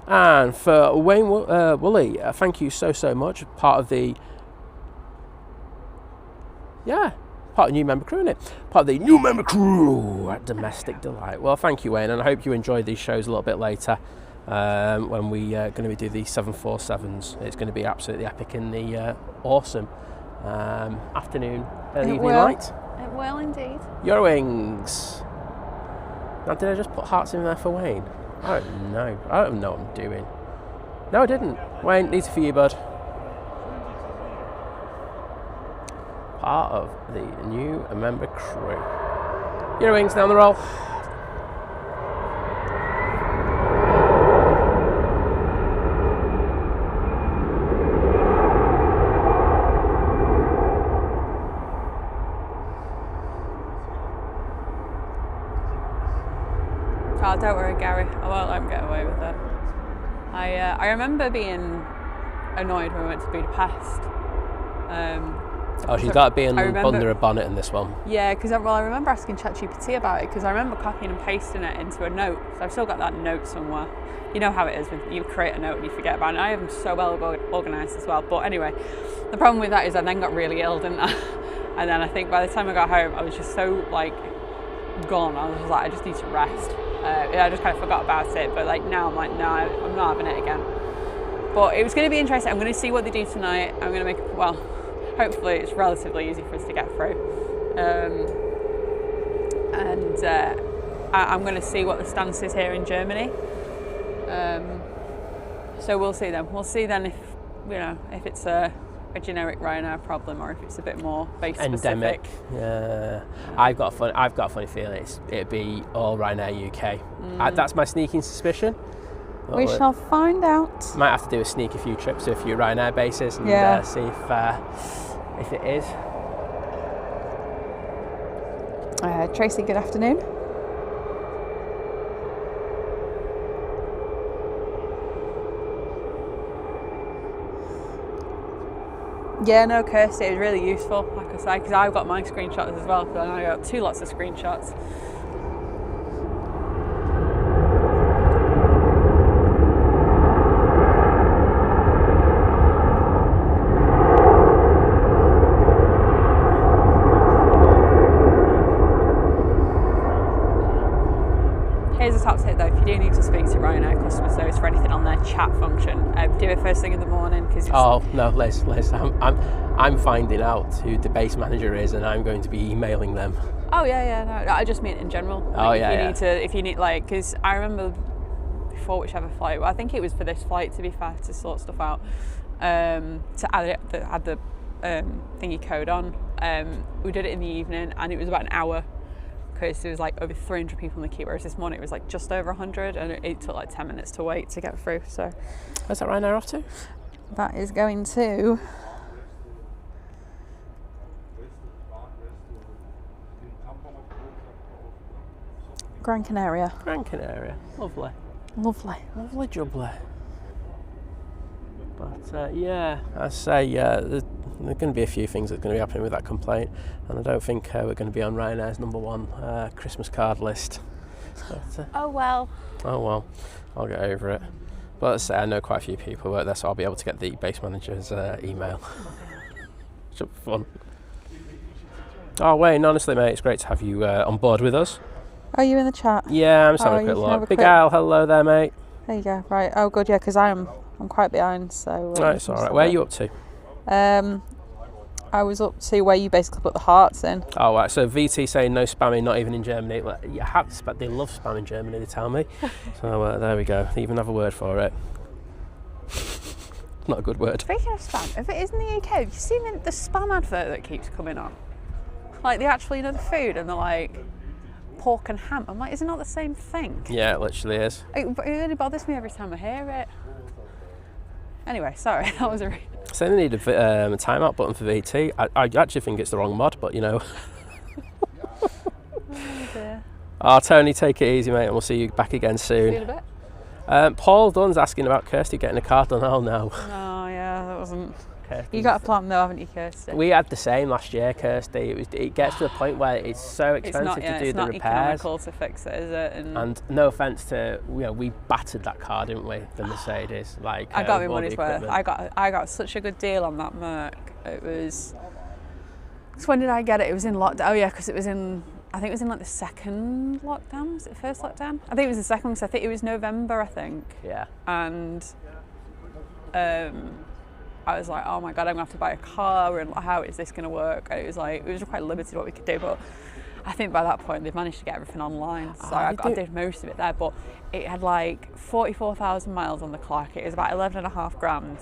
And for Wayne Woolley, thank you so much. Part of the part of the new member crew, innit? Part of the new member crew at Domestic Delight. Well, thank you, Wayne, and I hope you enjoyed these shows a little bit later when we are going to do the 747s. It's going to be absolutely epic in the awesome afternoon, evening light. It will indeed. Eurowings. Now, did I just put hearts in there for Wayne? I don't know. I don't know what I'm doing. No, I didn't. Wayne, these are for you, bud. Part of the new member crew. Eurowings down the roll. Oh, don't worry, Gary. I won't let him get away with it. I remember being annoyed when we went to Budapest. She's got to be under a bonnet in this one. Yeah, because I remember asking ChatGPT about it because I remember copying and pasting it into a note. So I've still got that note somewhere. You know how it is when you create a note and you forget about it. I have them so well organised as well. But anyway, the problem with that is I then got really ill, didn't I? And then I think by the time I got home, I was just so like gone. I was just like, I just need to rest. I just kind of forgot about it. But like now I'm like, no, I'm not having it again. But it was going to be interesting. I'm going to see what they do tonight. I'm going to make hopefully it's relatively easy for us to get through. I'm going to see what the stance is here in Germany. So we'll see then. We'll see then if it's a generic Ryanair problem or if it's a bit more base endemic. Specific. Yeah, I've got a funny feeling it'd be all Ryanair UK. That's my sneaking suspicion. We shall find out. Might have to do a sneaky few trips to a few Ryanair bases and see if it is. Tracy, good afternoon. Yeah, no, Kirsty, it was really useful, like I say, because I've got my screenshots as well, so I got 2 lots of screenshots. Here's a top tip though, if you do need to speak to Ryanair customer service for anything on their chat function, do it first thing in the morning because Oh no, Liz, I'm finding out who the base manager is and I'm going to be emailing them. Oh yeah, no, I just mean in general. Like, if you need like, because I remember before whichever flight, well, I think it was for this flight to be fair, to sort stuff out, to add the thingy code on. We did it in the evening and it was about an hour. Because there was like over 300 people in the queue, whereas this morning it was like just over 100 and it took like 10 minutes to wait to get through. So where's that Ryanair off to? That is going to Gran Canaria. Gran Canaria, lovely jubbly. But I say there's going to be a few things that's going to be happening with that complaint, and I don't think we're going to be on Ryanair's #1 Christmas card list. But, oh well, I'll get over it. But let's say I know quite a few people work there, so I'll be able to get the base manager's email. Should be fun. Oh Wayne, honestly mate, it's great to have you on board with us. Are you in the chat? Yeah, I'm just having a quick look. Big Al, hello there mate. There you go. Right. Oh good, yeah, because I'm quite behind, so... Right, it's alright. Where are you up to? I was up to where you basically put the hearts in. Oh, right. So VT saying no spamming, not even in Germany. Well, they love spam in Germany, they tell me. So there we go. They even have a word for it. Not a good word. Speaking of spam, if it is in the UK, have you seen the spam advert that keeps coming on? Like, the actual, the food, and they're like, pork and ham. I'm like, is it not the same thing? Yeah, it literally is. It really bothers me every time I hear it. Anyway, sorry, that was a... So they need a timeout button for VT. I actually think it's the wrong mod, but Oh dear. Oh, Tony, take it easy, mate, and we'll see you back again soon. See you in a bit. Paul Dunn's asking about Kirsty getting a car done. Oh no. Oh yeah, that wasn't... Kirsty's... You got a plan though, haven't you, Kirsty? We had the same last year, Kirsty. It gets to the point where it's so expensive to do the repairs. It's not economical to fix it, is it? And no offence to, we battered that car, didn't we? The Mercedes. Like I got my money's worth. I got such a good deal on that Merc. It was. So when did I get it? It was in lockdown. Oh yeah, because it was in. I think it was in like the second lockdown. Was it the first lockdown? I think it was the second because I think it was November. I think. Yeah. And. I was like, oh my god, I'm gonna have to buy a car, and how is this gonna work? And it was quite limited what we could do, but I think by that point they've managed to get everything online. So I did most of it there, but it had like 44,000 miles on the clock. It was about 11.5 grand.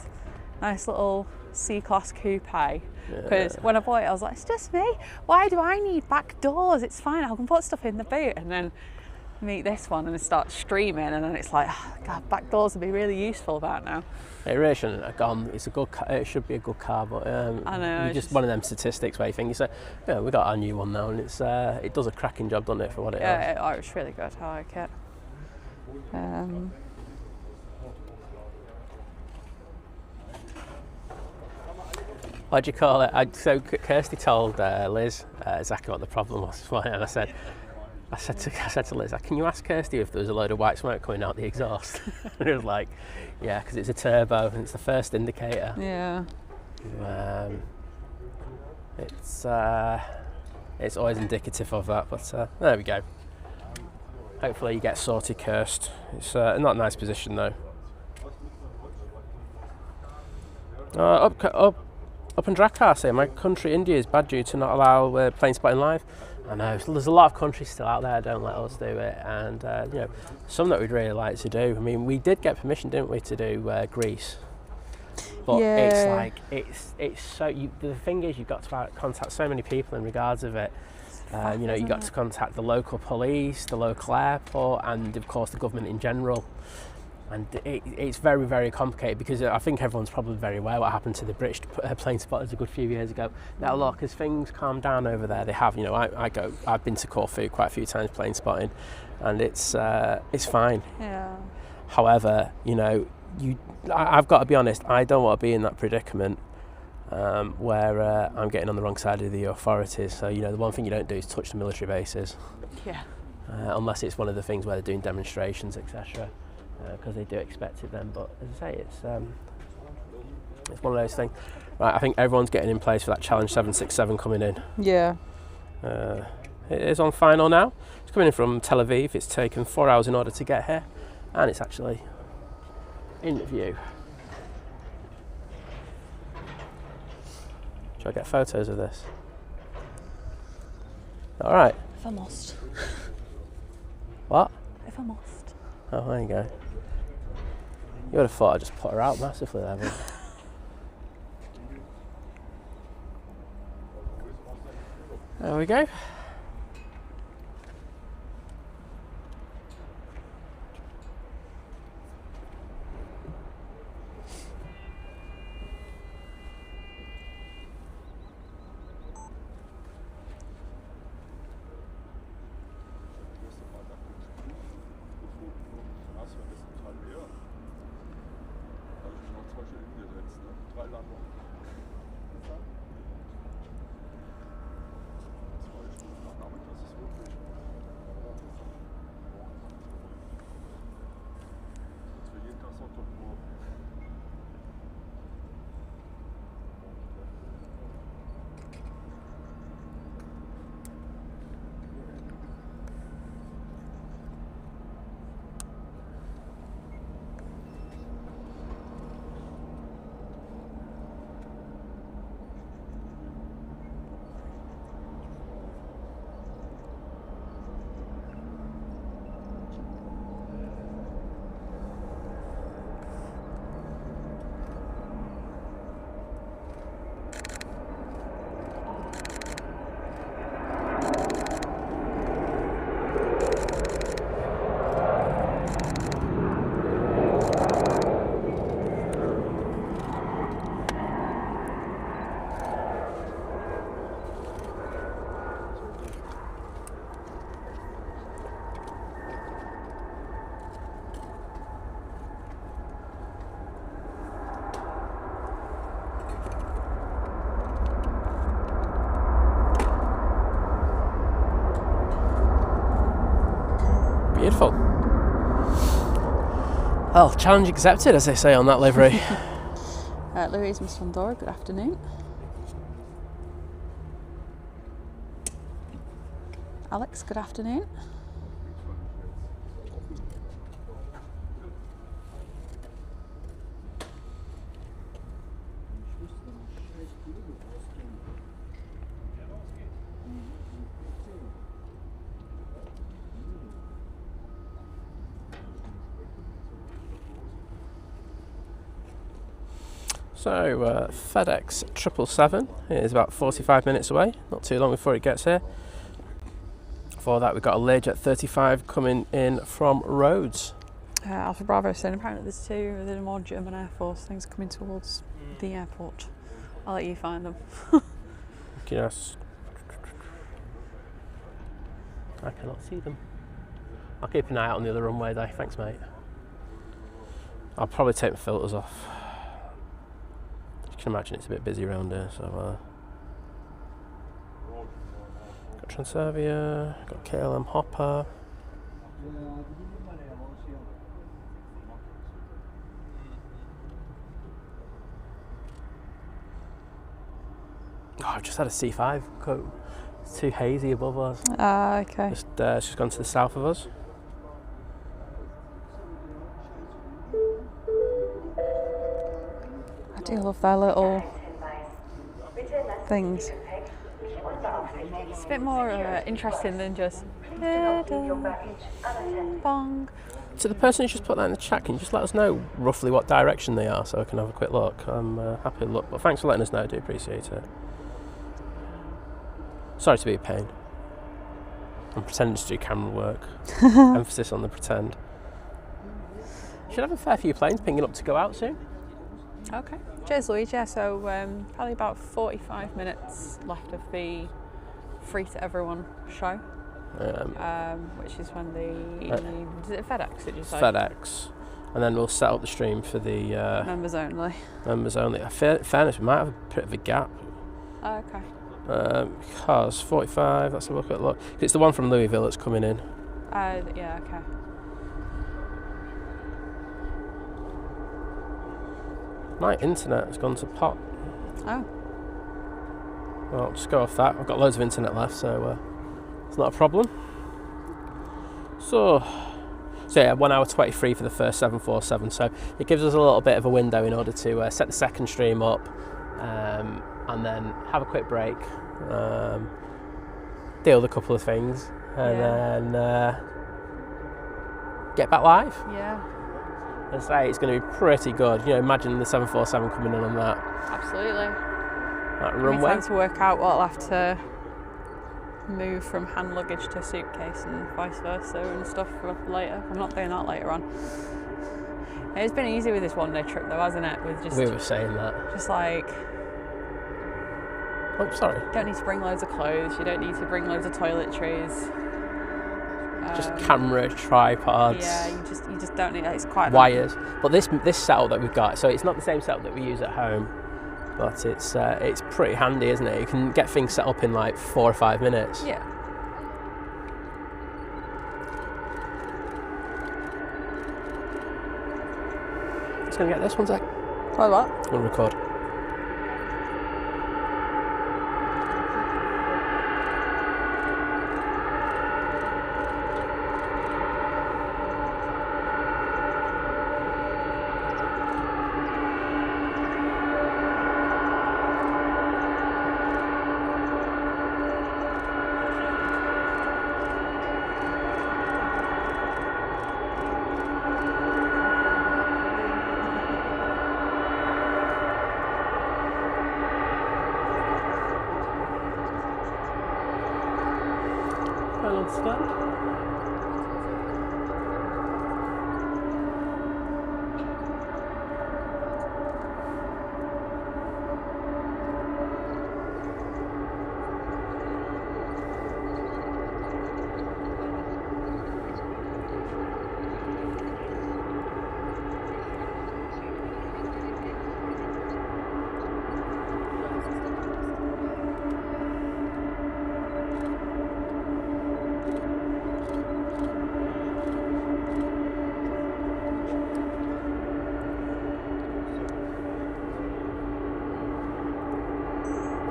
Nice little C-Class coupe. Because when I bought it, I was like, it's just me. Why do I need back doors? It's fine, I can put stuff in the boot. And then meet this one and start streaming, and then it's like, oh, god, back doors would be really useful about now. It really shouldn't have gone. It's a good car. It should be a good car, but I know, just one of them statistics where you think, we got our new one now, and it does a cracking job, doesn't it, for what it is? Yeah, it's really good. I like it. What do you call it? So Kirsty told Liz exactly what the problem was. And I said to Liz, can you ask Kirsty if there was a load of white smoke coming out the exhaust? And it was like, yeah, because it's a turbo and it's the first indicator. Yeah. It's always indicative of that, but there we go. Hopefully you get sorted, Kirst. It's not a nice position though. Up in Drakkar say my country India is bad due to not allow plane spotting live. I know there's a lot of countries still out there don't let us do it, and some that we'd really like to do. I mean, we did get permission, didn't we, to do Greece? But Yeah. it's so. The thing is, you've got to contact so many people in regards of it. You've got to contact the local police, the local airport, and of course the government in general. And it's very, very complicated because I think everyone's probably very aware what happened to the British plane spotters a good few years ago. Now look, as things calm down over there, they have. I've been to Corfu quite a few times plane spotting, and it's fine. Yeah. However, I've got to be honest. I don't want to be in that predicament where I'm getting on the wrong side of the authorities. So the one thing you don't do is touch the military bases. Yeah. Unless it's one of the things where they're doing demonstrations, etc. Because they do expect it then. But as I say, it's one of those things. Right, I think everyone's getting in place for that Challenge 767 coming in. Yeah. It is on final now. It's coming in from Tel Aviv. It's taken 4 hours in order to get here, and it's actually in view. Shall I get photos of this? All right. If I must. What? If I must. Oh, there you go. You would have thought I'd just put her out massively there, but... There we go. Beautiful. Well, challenge accepted, as they say on that livery. Louise and Mr. Dora, good afternoon. Alex, good afternoon. So FedEx 777 is about 45 minutes away, not too long before it gets here. Before that we've got a Learjet 35 coming in from Rhodes. Alpha Bravo saying apparently there's two within more German Air Force things coming towards the airport. I'll let you find them. Yes. I cannot see them. I'll keep an eye out on the other runway though. Thanks, mate. I'll probably take my filters off. You can imagine it's a bit busy around here, so got Transavia, got KLM Hopper. Oh, I've just had a C5 coat. It's too hazy above us. Okay. It's just gone to the south of us. I do love their little things. It's a bit more interesting than just bong. So the person who just put that in the chat, can you just let us know roughly what direction they are so I can have a quick look? I'm happy to look, but thanks for letting us know, I do appreciate it. Sorry to be a pain. I'm pretending to do camera work. Emphasis on the pretend. Should have a fair few planes pinging up to go out soon. Okay. Cheers, Louise. Yeah, so probably about 45 minutes left of the Free to Everyone show, which is when is it FedEx, did you say? FedEx. And then we'll set up the stream for the members only. Members only. In fairness, we might have a bit of a gap. Oh, okay. Because 45, let's have a quick look. It's the one from Louisville that's coming in. Yeah, okay. My internet has gone to pot. Oh. Well, I'll just go off that. I've got loads of internet left, so it's not a problem. So yeah, 1 hour 23 for the first 747. So it gives us a little bit of a window in order to set the second stream up, and then have a quick break, deal with a couple of things, and then get back live. Yeah. And say it's going to be pretty good. You know, imagine the 747 coming in on that. Absolutely. That runway. Time to work out what I'll have to move from hand luggage to suitcase and vice versa and stuff for later. I'm not doing that later on. It's been easy with this one-day trip though, hasn't it? With just we were saying that. Just like. Oh, sorry. You don't need to bring loads of clothes. You don't need to bring loads of toiletries. Just camera, tripods. Yeah, you just don't need. It's quite wires. But this setup that we've got, so it's not the same setup that we use at home, but it's pretty handy, isn't it? You can get things set up in like 4 or 5 minutes. Yeah. Just gonna get this one sec. What? I'm gonna record.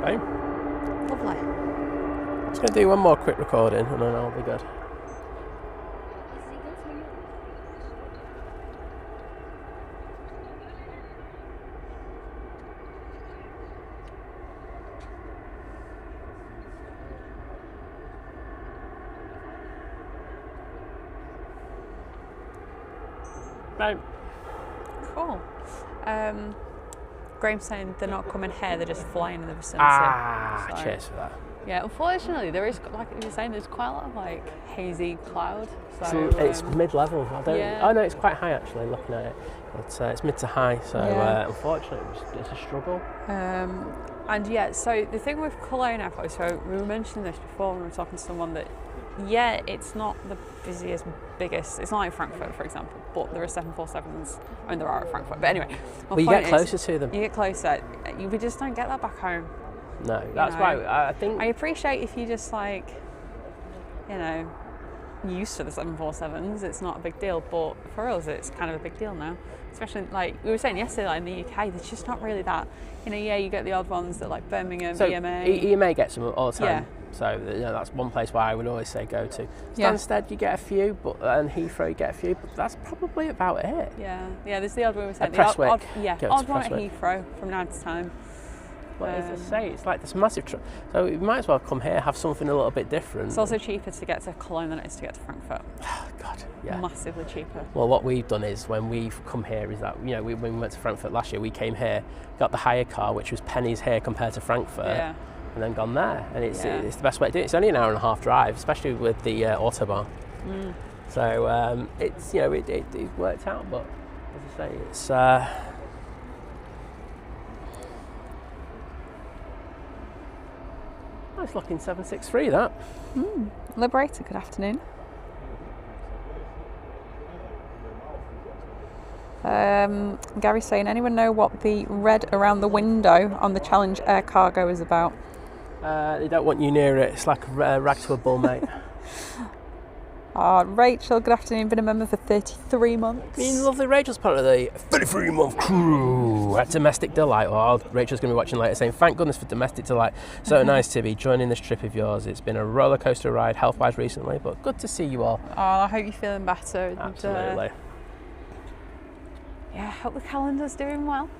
Okay. Lovely. I'm just going to do one more quick recording and then I'll be good. Right. Cool. Graham's saying they're not coming here, they're just flying in the vicinity. Ah, so. cheers for that. Yeah, unfortunately, there is, like you were saying, there's quite a lot of like hazy cloud. So It's mid-level. I don't. yeah. Oh no, it's quite high actually. Looking at it, it's mid to high. So Yeah. unfortunately, it's a struggle. And yeah, so the thing with Cologne Airport, so we were mentioning this before when we were talking to someone that, yeah, it's not the busiest, biggest, it's not like Frankfurt, for example, but there are 747s, I mean, there are at Frankfurt, but anyway. Well, you get closer to them. You get closer. We just don't get that back home. No, that's why I think... I appreciate if you just like, you know, used to the 747s, it's not a big deal, but for us it's kind of a big deal now. Especially like we were saying yesterday, like in the UK, there's just not really that, you know, yeah, you get the odd ones that like Birmingham, so EMA. EMA gets them all the time. Yeah. So you know, that's one place where I would always say go to. Yeah. Stansted you get a few, and Heathrow you get a few, but that's probably about it. Yeah, there's the odd one we were saying. Prestwick. Odd one at Heathrow from time to time. But as I say, it's like this massive so we might as well come here, have something a little bit different. It's also cheaper to get to Cologne than it is to get to Frankfurt. Oh, God, yeah. Massively cheaper. Well, what we've done is when we've come here is that, you know, when we went to Frankfurt last year, we came here, got the hire car, which was pennies here compared to Frankfurt, and then gone there. And it's the best way to do it. It's only an hour and a half drive, especially with the Autobahn. So it's, you know, it worked out, but as I say, it's... Nice looking 763, that. Liberator, good afternoon. Gary's saying, anyone know what the red around the window on the Challenge Air Cargo is about? They don't want you near it. It's like a rag to a bull, mate. Rachel, good afternoon. Been a member for 33 months. Me and lovely Rachel's part of the 33-month crew at Domestic Delight. Well, Rachel's going to be watching later saying, thank goodness for Domestic Delight. So nice to be joining this trip of yours. It's been a roller coaster ride health-wise recently, but good to see you all. I hope you're feeling better. Absolutely. I hope the calendar's doing well.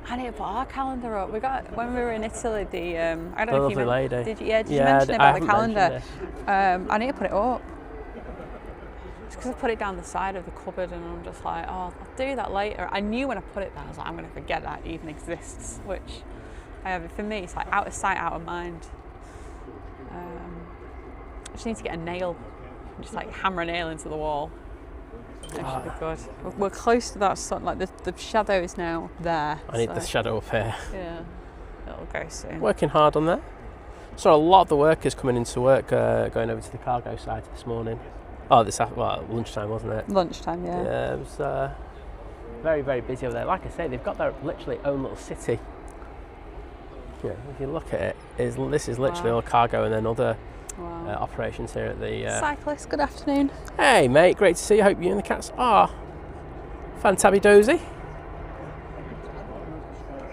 I need to put our calendar up. We got, when we were in Italy, the I don't know if you lady. Did you mention about the calendar? I need to put it up. It's because I put it down the side of the cupboard, and I'm just like, oh, I'll do that later. I knew when I put it down, I was like, I'm going to forget that even exists. Which, for me, it's like out of sight, out of mind. I just need to get a nail, just like hammer a nail into the wall. That should be good. We're close to that sun, like the shadow is now there. I need the shadow up here. Yeah, it'll go soon. Working hard on that. Saw a lot of the workers coming into work, going over to the cargo side this morning. Oh, lunchtime, wasn't it? Lunchtime, yeah. Yeah, it was very, very busy over there. Like I say, they've got their literally own little city. Yeah, if you look at it, this is literally all cargo and then other operations here at the... Cyclist, good afternoon. Hey mate, great to see you. Hope you and the cats are fantabby-dozy.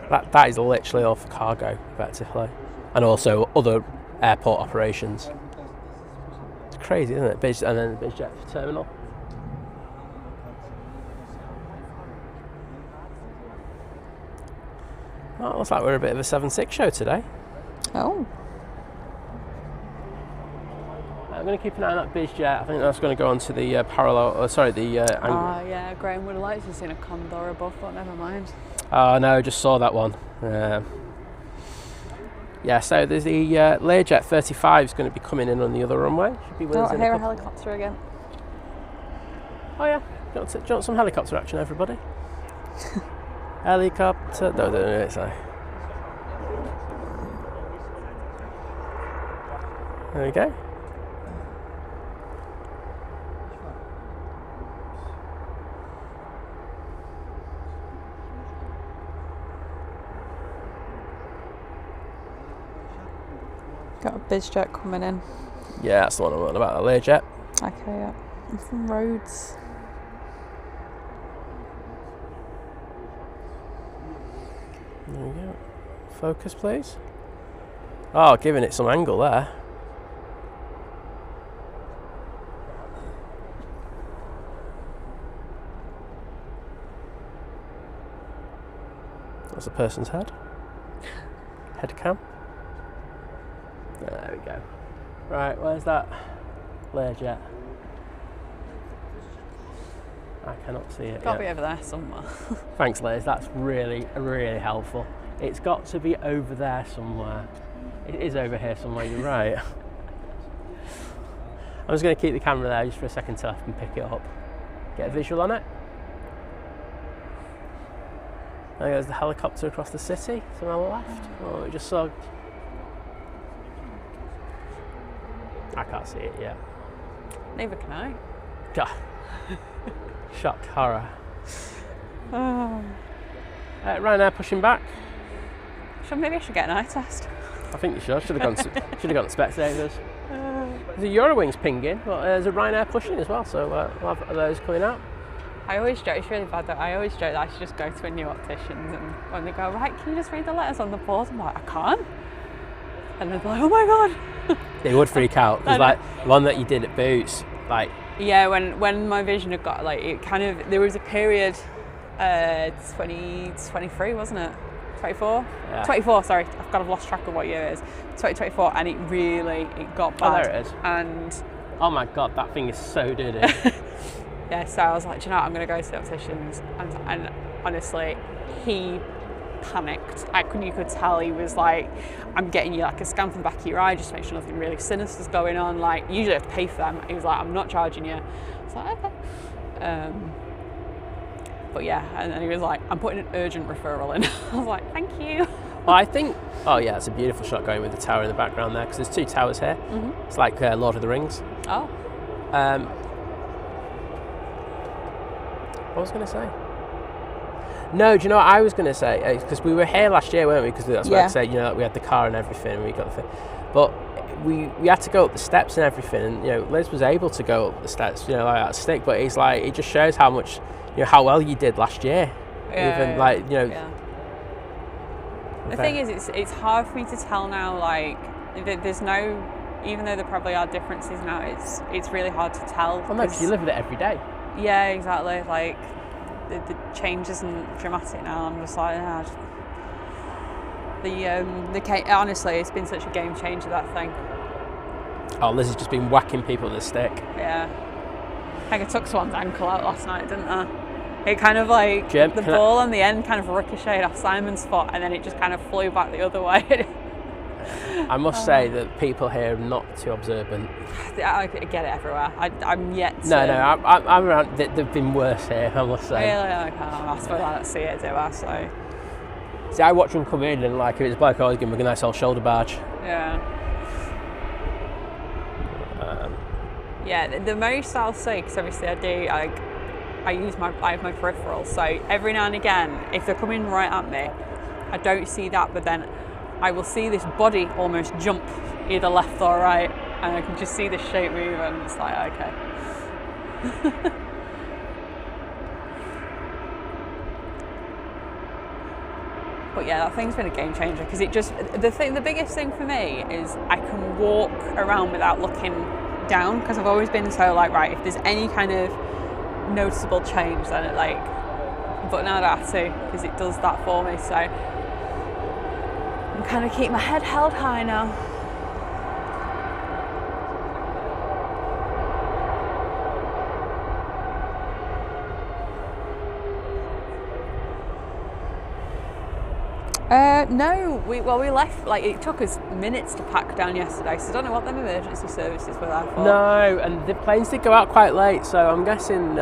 That is literally all for cargo, effectively. And also other airport operations. It's crazy, isn't it? And then the BizJet terminal. Well, it looks like we're a bit of a 7-6 show today. Oh. I'm going to keep an eye on that BizJet. I think that's going to go on to the angle. Yeah, Graham would have liked to have seen a Condor above, but never mind. Oh no, just saw that one. Yeah, so there's the Learjet 35 is going to be coming in on the other runway. Should be with us in a helicopter again. Oh yeah, do you want some helicopter action, everybody? Helicopter, no, sorry. There we go. Got a BizJet coming in. Yeah, that's the one I'm on about, the Learjet. Okay, yeah. I'm from Rhodes. There we go. Focus, please. Oh, giving it some angle there. That's a person's head. Head cam. There we go. Right, where's that Learjet? I cannot see it. Got to be over there somewhere. Thanks, Liz. That's really, really helpful. It's got to be over there somewhere. It is over here somewhere, you're right. I'm just going to keep the camera there just for a second till I can pick it up. Get a visual on it. There goes the helicopter across the city, to my left. Oh, we just saw... I can't see it yet. Neither can I. God. Shock, horror. Oh. Ryanair pushing back. Maybe I should get an eye test. I think you should. Should have gone to spectators. There's a Eurowings pinging, but there's a Ryanair pushing as well, so we'll have those coming out. I always joke, it's really bad though, I always joke that I should just go to a new opticians, and when they go, right, can you just read the letters on the board? I'm like, I can't. And they're like, oh my god. They would freak out, because like the one that you did at Boots, like... Yeah, when my vision had got, like, it kind of, there was a period, 2023, wasn't it? 24? Yeah. 24, sorry, I've lost track of what year it is. 2024, and it got bad. Oh, there it is. And... oh my god, that thing is so dirty. Yeah, so I was like, do you know what, I'm going to go to the opticians. And honestly, he panicked. You could tell he was like, I'm getting you like a scan from the back of your eye just to make sure nothing really sinister's going on. Like, you usually have to pay for them. He was like, I'm not charging you. I was like, okay. But yeah, and then he was like, I'm putting an urgent referral in. I was like, thank you. Well, I think, oh yeah, it's a beautiful shot going with the tower in the background there, because there's two towers here. Mm-hmm. It's like Lord of the Rings. Oh. What was I going to say? No, do you know what I was going to say? Because we were here last year, weren't we? Because that's what I said, you know, we had the car and everything, and we got the thing. But we had to go up the steps and everything, and, you know, Liz was able to go up the steps, you know, like that stick, but he's like, it just shows how much, you know, how well you did last year. Yeah, even, like, you know. Yeah. The thing is, it's hard for me to tell now, like, there's no, even though there probably are differences now, it's really hard to tell. Well, no, because you live with it every day. Yeah, exactly. Like, the change isn't dramatic now. I'm just like, honestly, it's been such a game changer, that thing. Oh, Liz has just been whacking people with a stick. Yeah. I think I took someone's ankle out last night, didn't I? It kind of like, Jim, the ball on the end kind of ricocheted off Simon's foot, and then it just kind of flew back the other way. I must say that people here are not too observant. I get it everywhere. I'm yet to... No, I'm around. They've been worse here, I must say. Really? Okay. I suppose I don't see it, do I? So... See, I watch them come in, and like, if it's a bloke, I always give him a nice old shoulder barge. Yeah. Yeah, the most I'll see, because obviously I have my peripherals, so every now and again, if they're coming right at me, I don't see that, but then I will see this body almost jump either left or right, and I can just see the shape move, and it's like, okay. But yeah, that thing's been a game changer, because it just, the biggest thing for me is I can walk around without looking down, because I've always been so like, right, if there's any kind of noticeable change, then it like, but now I don't have to, because it does that for me, so I'm kind of keep my head held high now. No, we left, like, it took us minutes to pack down yesterday, so I don't know what them emergency services were there for. No, and the planes did go out quite late, so I'm guessing...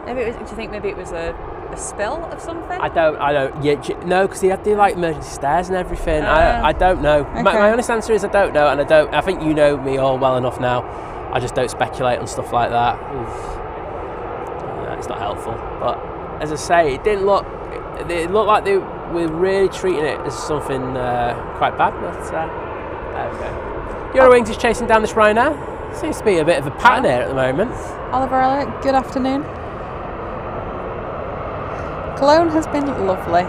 maybe it was, do you think maybe it was a spill of something? I don't, yeah, no, because they had the, like, emergency stairs and everything. I don't know. Okay. My honest answer is I don't know, and I think you know me all well enough now. I just don't speculate on stuff like that. It's not helpful. But, as I say, it looked like they were really treating it as something quite bad, but there we go. Eurowings is chasing down this Ryanair. Seems to be a bit of a pattern here at the moment. Oliver Elliott, good afternoon. Cologne has been lovely.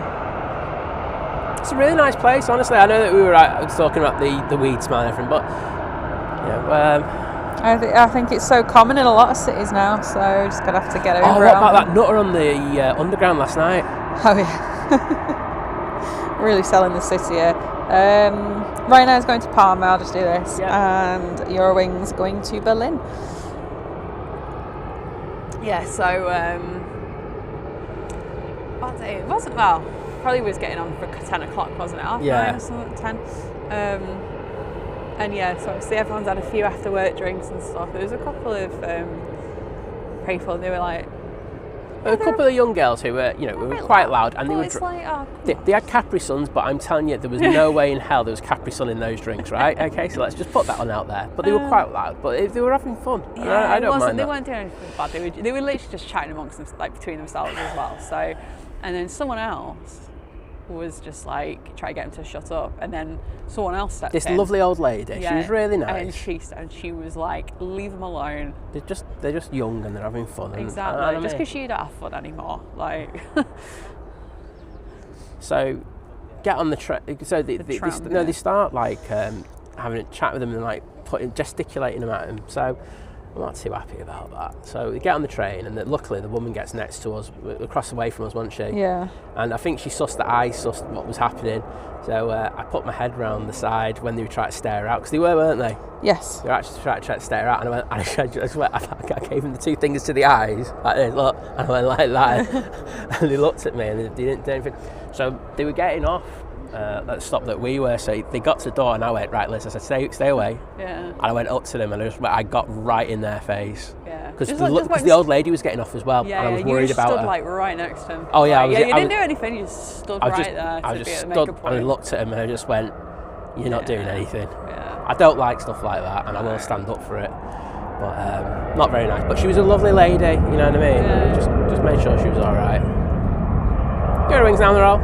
It's a really nice place, honestly. I know that we were talking about the weed smell and everything, but you know, I think it's so common in a lot of cities now, so just gonna have to get over it. What about that nutter on the underground last night? Oh yeah. Really selling the city here. Ryanair's going to Parma, I'll just do this, and Eurowings going to Berlin. yeah, so what day? It wasn't, well, probably was getting on for 10 o'clock, wasn't it? Half 9 or something, 10. And yeah, so obviously everyone's had a few after work drinks and stuff. There was a couple of people, they were like, a couple of young girls who were, you know, were quite loud, and they were. They had Capri Suns, but I'm telling you, there was no way in hell there was Capri Sun in those drinks, right? Okay, so let's just put that one out there. But they were quite loud, but they were having fun. Yeah, I don't mind they that. weren't doing anything bad. They were literally just chatting amongst them, like between themselves as well. So, and then someone else was just like trying to get him to shut up, and then someone else stepped in. This lovely old lady, she was really nice. And she was like, leave them alone. They're just young and they're having fun. Exactly. And just because you don't have fun anymore, like. So, get on the train. So they start like having a chat with them and like gesticulating them at them. So I'm not too happy about that. So we get on the train, and luckily the woman gets next to us, across the way from us, wasn't she? Yeah. And I think she sussed that I sussed what was happening. So I put my head round the side when they were trying to stare her out, because they were, weren't they? Yes. They were actually trying to stare her out, and I gave them the two fingers to the eyes, like this, look, and I went like that, and they looked at me and they didn't do anything. So they were getting off at the stop that we were, so they got to the door, and I went, right, Liz, I said, stay away. Yeah. And I went up to them, and I got right in their face. Yeah. Because the old lady was getting off as well, yeah, and I was worried about her. You stood like right next to him. Oh yeah, like, you didn't do anything, you just stood right there. I just stood and I looked at him, and I just went, you're not doing anything. Yeah. I don't like stuff like that, and I will stand up for it. But not very nice. But she was a lovely lady, you know what I mean? Yeah. Just made sure she was alright. Eurowings down the roll.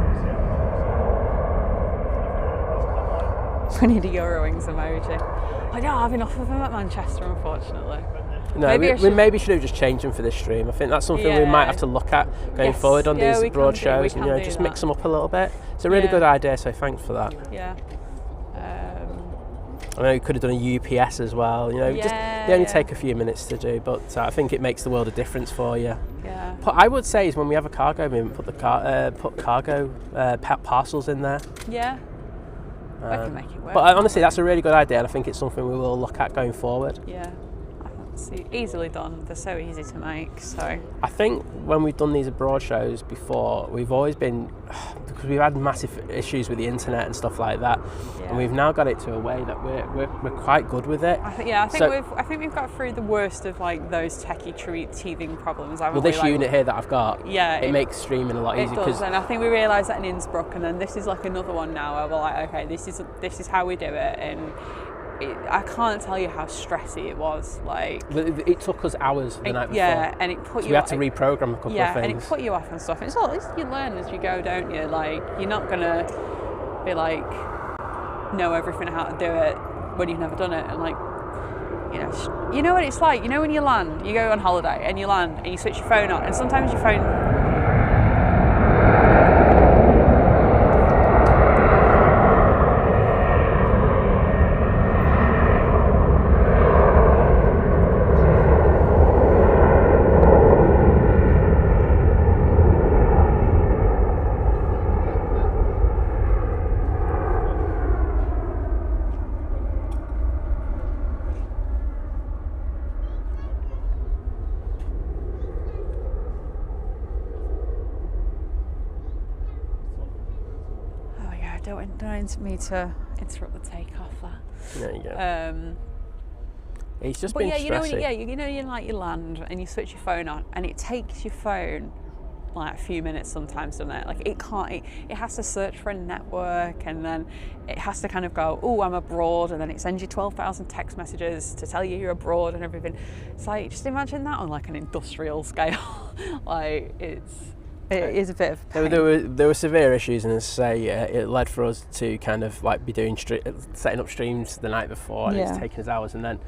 We need a Eurowings emoji. I don't have enough of them at Manchester, unfortunately. No, we maybe should have just changed them for this stream. I think that's something we might have to look at going forward on these broad shows, and just mix them up a little bit. It's a really good idea, so thanks for that. Yeah. I know you could have done a UPS as well. You know, they only take a few minutes to do, but I think it makes the world of difference for you. Yeah. But I would say is when we have a cargo movement, put cargo parcels in there. Yeah. I can make it work. But honestly, that's a really good idea, and I think it's something we will look at going forward. Yeah. It's easily done. They're so easy to make. So I think when we've done these abroad shows before, we've always been, because we've had massive issues with the internet and stuff like that, and we've now got it to a way that we're quite good with it. I think we've got through the worst of like those techie teething problems. This unit here that I've got, yeah, it makes streaming a lot easier. It does, and I think we realised that in Innsbruck, and then this is like another one now where we're like, okay, this is how we do it, and. I can't tell you how stressy it was. Like it took us hours the night before. Yeah, and it put so you. We had to reprogram a couple of things. Yeah, and it put you off and stuff. It's all you learn as you go, don't you? Like you're not gonna be like know everything how to do it when you've never done it, and like you know what it's like. You know when you land, you go on holiday and you land and you switch your phone on, and sometimes your phone. Don't me to interrupt the takeoff. There you go. It's just been stressy. You land and you switch your phone on, and it takes your phone like a few minutes sometimes, doesn't it? Like it has to search for a network, and then it has to kind of go, oh, I'm abroad, and then it sends you 12,000 text messages to tell you you're abroad and everything. It's like, just imagine that on like an industrial scale. Like it is a bit of a pain. There were severe issues, and as I say, it led for us to kind of like be doing setting up streams the night before, and it's taking us hours, and then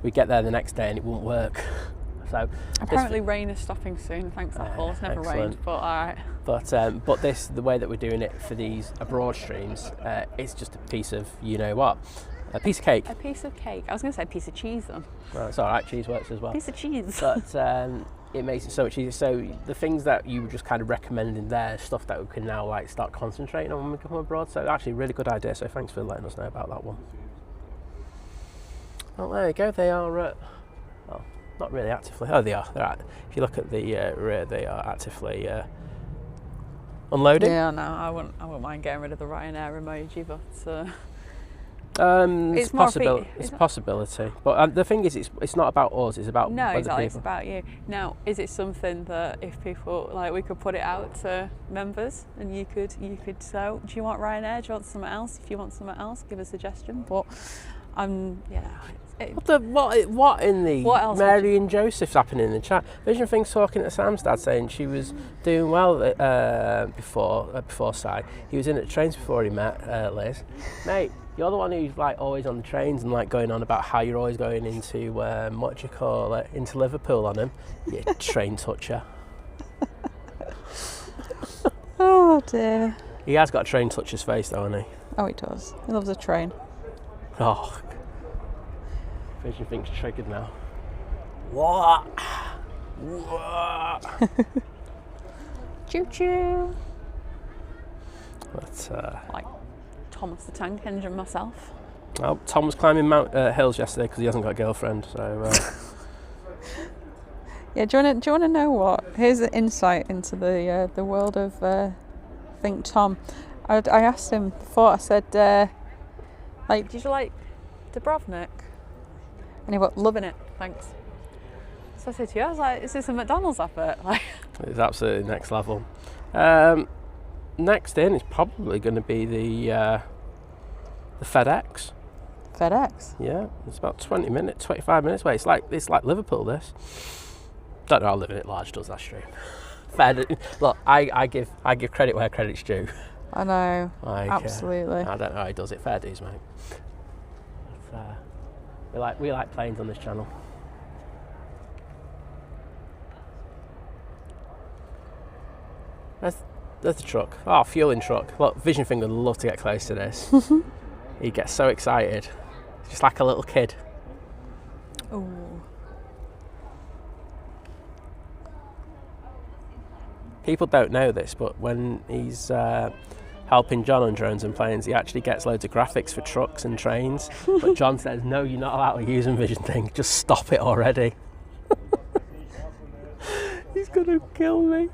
we get there the next day and it wouldn't work. So apparently rain is stopping soon, thanks to Paul. It's never rained, but alright. But the way that we're doing it for these abroad streams, it's just a piece of a piece of cake. A piece of cake. I was going to say a piece of cheese then. Well, it's alright, cheese works as well. Piece of cheese. But it makes it so much easier. So the things that you were just kind of recommending there, stuff that we can now like start concentrating on when we come abroad. So actually, really good idea. So thanks for letting us know about that one. Well, there you go. They are. Not really actively. Oh, they are. If you look at the rear, they are actively unloading. Yeah, no, I wouldn't mind getting rid of the Ryanair emoji, but it's a possibility. But the thing is, it's not about us. It's about no, other exactly. people. It's about you. Now, is it something that if people like, we could put it out to members, and you could say, do you want Ryanair? Do you want something else? If you want something else, give a suggestion. But What in the What else Mary and Joseph's happening in the chat? Vision Thing's talking to Sam's dad, saying she was doing well before Si. He was in at the trains before he met Liz. Mate, you're the one who's like always on the trains and like going on about how you're always going into what do you call it, into Liverpool on him. You train toucher. Oh dear. He has got a train toucher's face though, hasn't he? Oh, he does. He loves a train. Oh. Vision Think's triggered now. What? Choo choo. But Like Thomas the Tank Engine myself. well, Tom was climbing Mount hills yesterday because he hasn't got a girlfriend. So Yeah, do you want to know what? Here's an insight into the world of Think Tom. I asked him before. I said, Did you like Dubrovnik? And he went, loving it, thanks. So I said to you, I was like, is this a McDonald's advert? Like, it's absolutely next level. Next in is probably going to be the FedEx. FedEx. Yeah, it's about 25 minutes away. It's like Liverpool. This. Don't know how living it large does that stream. Look, I give credit where credit's due. I know. Like, absolutely. I don't know how he does it. Fair dues, mate. But, we like planes on this channel. There's the truck. Oh, fueling truck. Look, Vision Thing would love to get close to this. He gets so excited. Just like a little kid. oh, People don't know this, but when he's helping John on drones and planes, he actually gets loads of graphics for trucks and trains. But John says, no, you're not allowed to use Vision Thing. Just stop it already. He's going to kill me.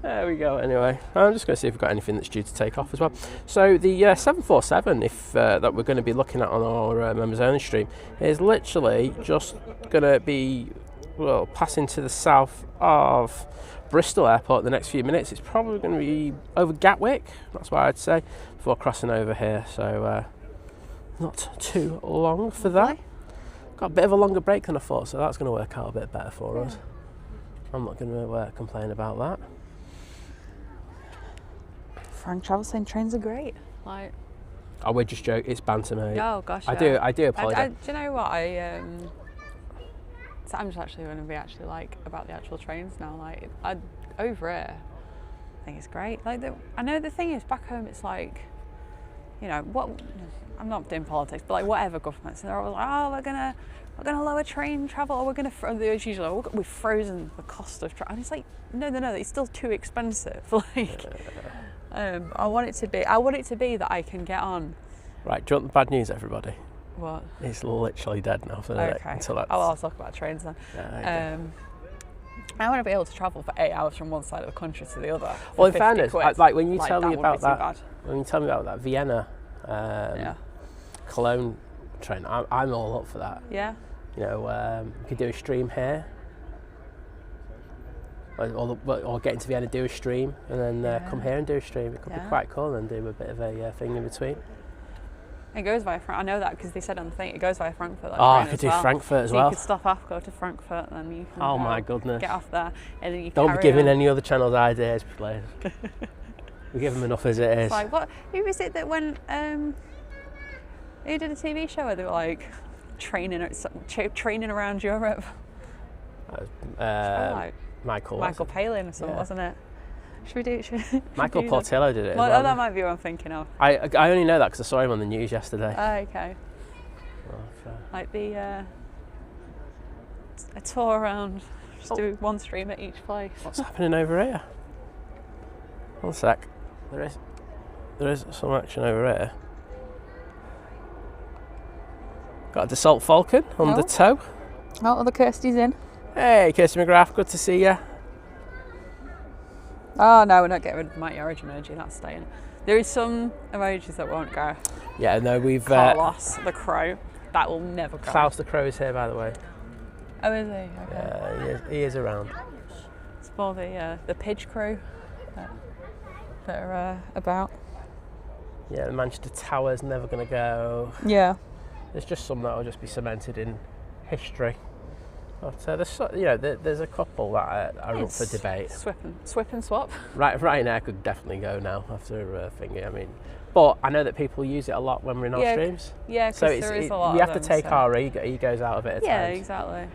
There we go. Anyway, I'm just going to see if we've got anything that's due to take off as well. So the 747, that we're going to be looking at on our members only stream, is literally just going to be passing to the south of Bristol Airport in the next few minutes. It's probably going to be over Gatwick. That's what I'd say before crossing over here. So not too long for that. Got a bit of a longer break than I thought, so that's going to work out a bit better for us. I'm not going to complain about that. Frank Travel saying trains are great. like, Oh, we're just joking. It's banter, mate. oh gosh, I yeah. do apologise. Do you know what so I'm just actually going to be like about the actual trains now. Like, over here, I think it's great. Like, I know the thing is, back home it's like, you know, I'm not doing politics, but like whatever governments, and they're always like, oh, we're gonna lower train travel, or it's usually like, we've frozen the cost of travel, and it's like, no, it's still too expensive. Like, I want it to be that I can get on. Right, do you want the bad news, everybody? What? It's literally dead now for the next, until that's... I'll talk about trains then. Yeah, I want to be able to travel for 8 hours from one side of the country to the other. Well, in fairness, like when you tell me about that, Vienna, Cologne train, I'm all up for that. Yeah. You know, you could do a stream here, or get into Vienna, do a stream, and then come here and do a stream. It could be quite cool, and do a bit of a thing in between. It goes via Frankfurt. I know that because they said on the thing it goes via Frankfurt. Like, I could do Frankfurt as well. You could stop off, go to Frankfurt, and then you can. Oh my goodness! Get off there, and then you. Don't be giving any other channels ideas, please. We give them enough as it is. It's like, what? Who is it that when who did a TV show where they were like training around Europe? Michael Palin or something, wasn't it? Michael Portillo did it as well. well. That might be what I'm thinking of. I only know that because I saw him on the news yesterday. Oh, okay. Like the a tour around, just do one stream at each place. What's happening over here? One sec. There is some action over here. Got a Dassault Falcon on the tow. Oh, the Kirsty's in. Hey, Kirsty McGrath, good to see you. Oh no, we're not getting rid of the Mighty Orange emoji, that's staying. There is some emojis that won't go. Yeah, no, we've... Carlos, the crow, that will never go. Klaus the Crow is here, by the way. Oh, is he? Okay. He is around. It's more the Pidge crew that are about. Yeah, the Manchester Tower's never going to go. Yeah. There's just some that will just be cemented in history. But there's a couple that are up for debate. Swip and swap. Ryanair could definitely go now after thingy. I mean, but I know that people use it a lot when we're in our streams. Yeah, because there is a lot. We have to take our egos out of it at times. Yeah, exactly.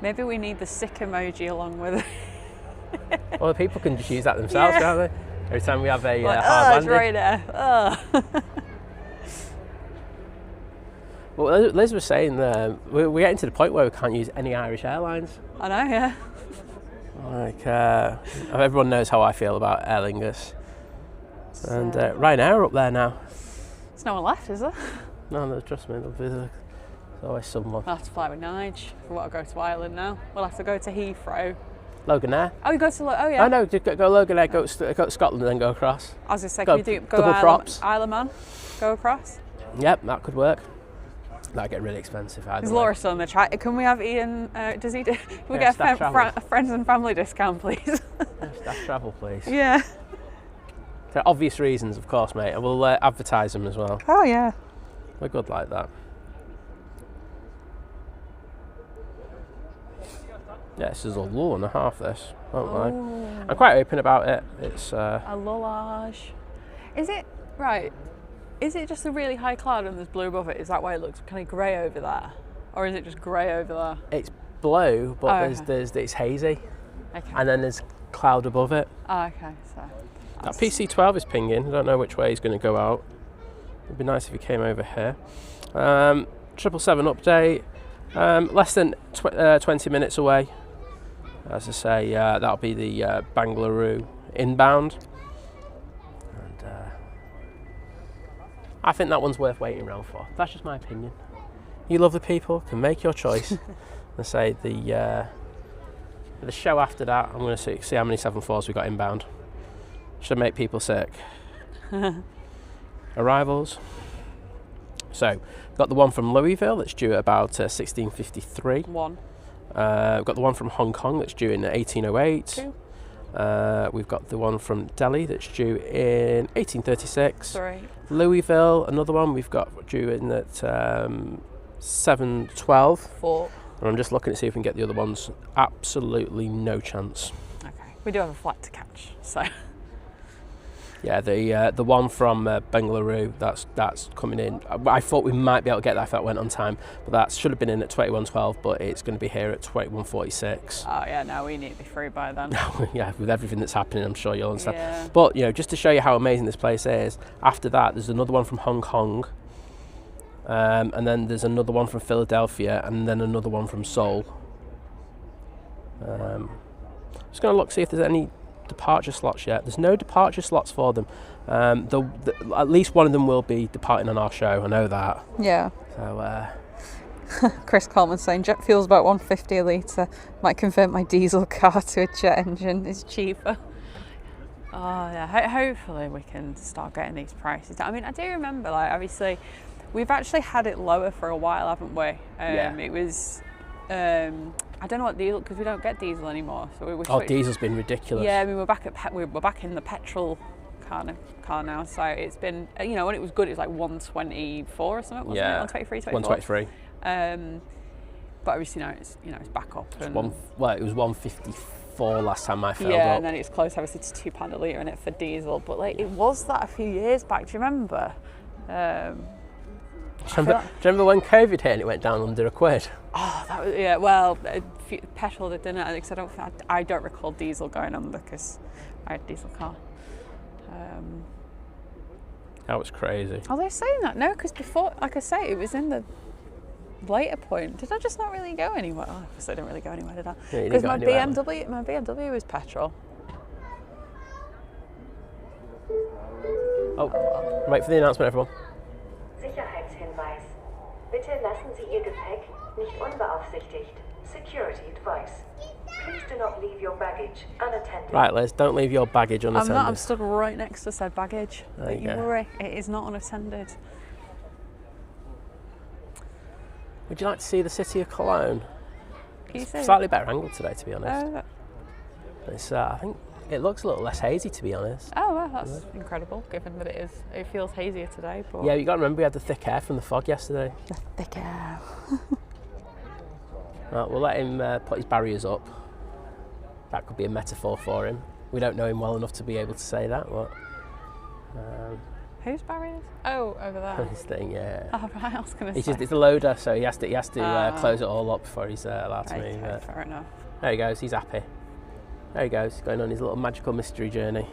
Maybe we need the sick emoji along with it. Well, people can just use that themselves, can't they? Every time we have a hard landing. It's right there. Oh. Well, Liz was saying we're getting to the point where we can't use any Irish airlines. I know, yeah. Like, everyone knows how I feel about Aer Lingus. And Ryanair are up there now. There's no one left, is there? No, trust me, there's always someone. We'll have to fly with Nige. We want to go to Ireland now. We'll have to go to Heathrow. Loganair. Oh, you go to yeah. Oh no, just go Loganair, go to Scotland and then go across. I was going to say, can you go double props. Isle of Man, go across? Yep, that could work. That'd get really expensive. Is Laura still in the chat? Can we have Ian, does he do, can we get a friends and family discount, please? Staff travel, please. Yeah. For obvious reasons, of course, mate. And we'll advertise them as well. Oh, yeah. We're good like that. Yeah, this is a lull and a half, this. Won't lie. I'm quite open about it. It's a lullage. Is it right? Is it just a really high cloud and there's blue above it? Is that why it looks kind of grey over there, or is it just grey over there? It's blue, but it's hazy, and then there's cloud above it. Oh, okay. So that PC-12 is pinging. I don't know which way he's going to go out. It'd be nice if he came over here. 777 update. Less than 20 minutes away. As I say, that'll be the Bangalore inbound. And I think that one's worth waiting around for. That's just my opinion. You lovely people can make your choice. And say the show after that, I'm going to see how many 747s we got inbound. Should make people sick. Arrivals. So, got the one from Louisville that's due at about 16:53. We've got the one from Hong Kong that's due in 1808. We've got the one from Delhi that's due in 1836. Louisville, another one we've got due in at 7:12. And I'm just looking to see if we can get the other ones. Absolutely no chance. Okay, we do have a flight to catch, so. Yeah, the one from Bangalore, that's coming in. I thought we might be able to get that if that went on time, but that should have been in at 21:12, but it's going to be here at 21:46. Oh yeah, no, we need to be free by then. Yeah, with everything that's happening, I'm sure you'll understand. Yeah. But just to show you how amazing this place is, after that there's another one from Hong Kong, and then there's another one from Philadelphia, and then another one from Seoul. Just going to look see if there's any departure slots yet. There's no departure slots for them. At least one of them will be departing on our show. I know that. Yeah. So. Chris Coleman saying jet fuel's about 150 a litre. Might convert my diesel car to a jet engine. It's cheaper. Oh yeah. Hopefully we can start getting these prices down. I mean, I do remember, like, obviously, we've actually had it lower for a while, haven't we? Yeah. It was. I don't know what diesel, because we don't get diesel anymore. So diesel's been ridiculous. Yeah, I mean we're back in the petrol car now. So it's been, when it was good, it was like 124 or something, wasn't it? 123, 123. But obviously now it's back up. It was 154 last time I filled up. Yeah, and then it's close obviously to £2 a litre in it for diesel. But like it was that a few years back. Do you remember? Do you remember when COVID hit and it went down under £1? Oh, that was, yeah. Well, petrol didn't it? Because I don't recall diesel going under because I had a diesel car. That was crazy. Are they saying that? No, because before, like I say, it was in the later point. Did I just not really go anywhere? Oh, I didn't really go anywhere, did I? Because my BMW was petrol. Oh, wait for the announcement, everyone. Sicherheitshinweis. Bitte lassen Sie Ihr Gepäck nicht unbeaufsichtigt. Security advice. Please do not leave your baggage unattended. Right, Liz, don't leave your baggage I'm unattended. not. I'm stood right next to said baggage. There Don't you you go. worry. It is not unattended. Would you like to see the city of Cologne? Can you see? Slightly better angle today, to be honest. Oh, I think it looks a little less hazy, to be honest. well, that's incredible. Given that it feels hazier today. But Yeah, you got to remember we had the thick air from the fog yesterday. The thick air. Right, we'll let him put his barriers up. That could be a metaphor for him. We don't know him well enough to be able to say that. But whose barriers? Oh, over there. this thing, yeah. Oh, right, I was going to It's say. just it's a loader, so he has to close it all up before he's allowed to move. Okay, fair enough. There he goes. He's happy. There he goes, going on his little magical mystery journey.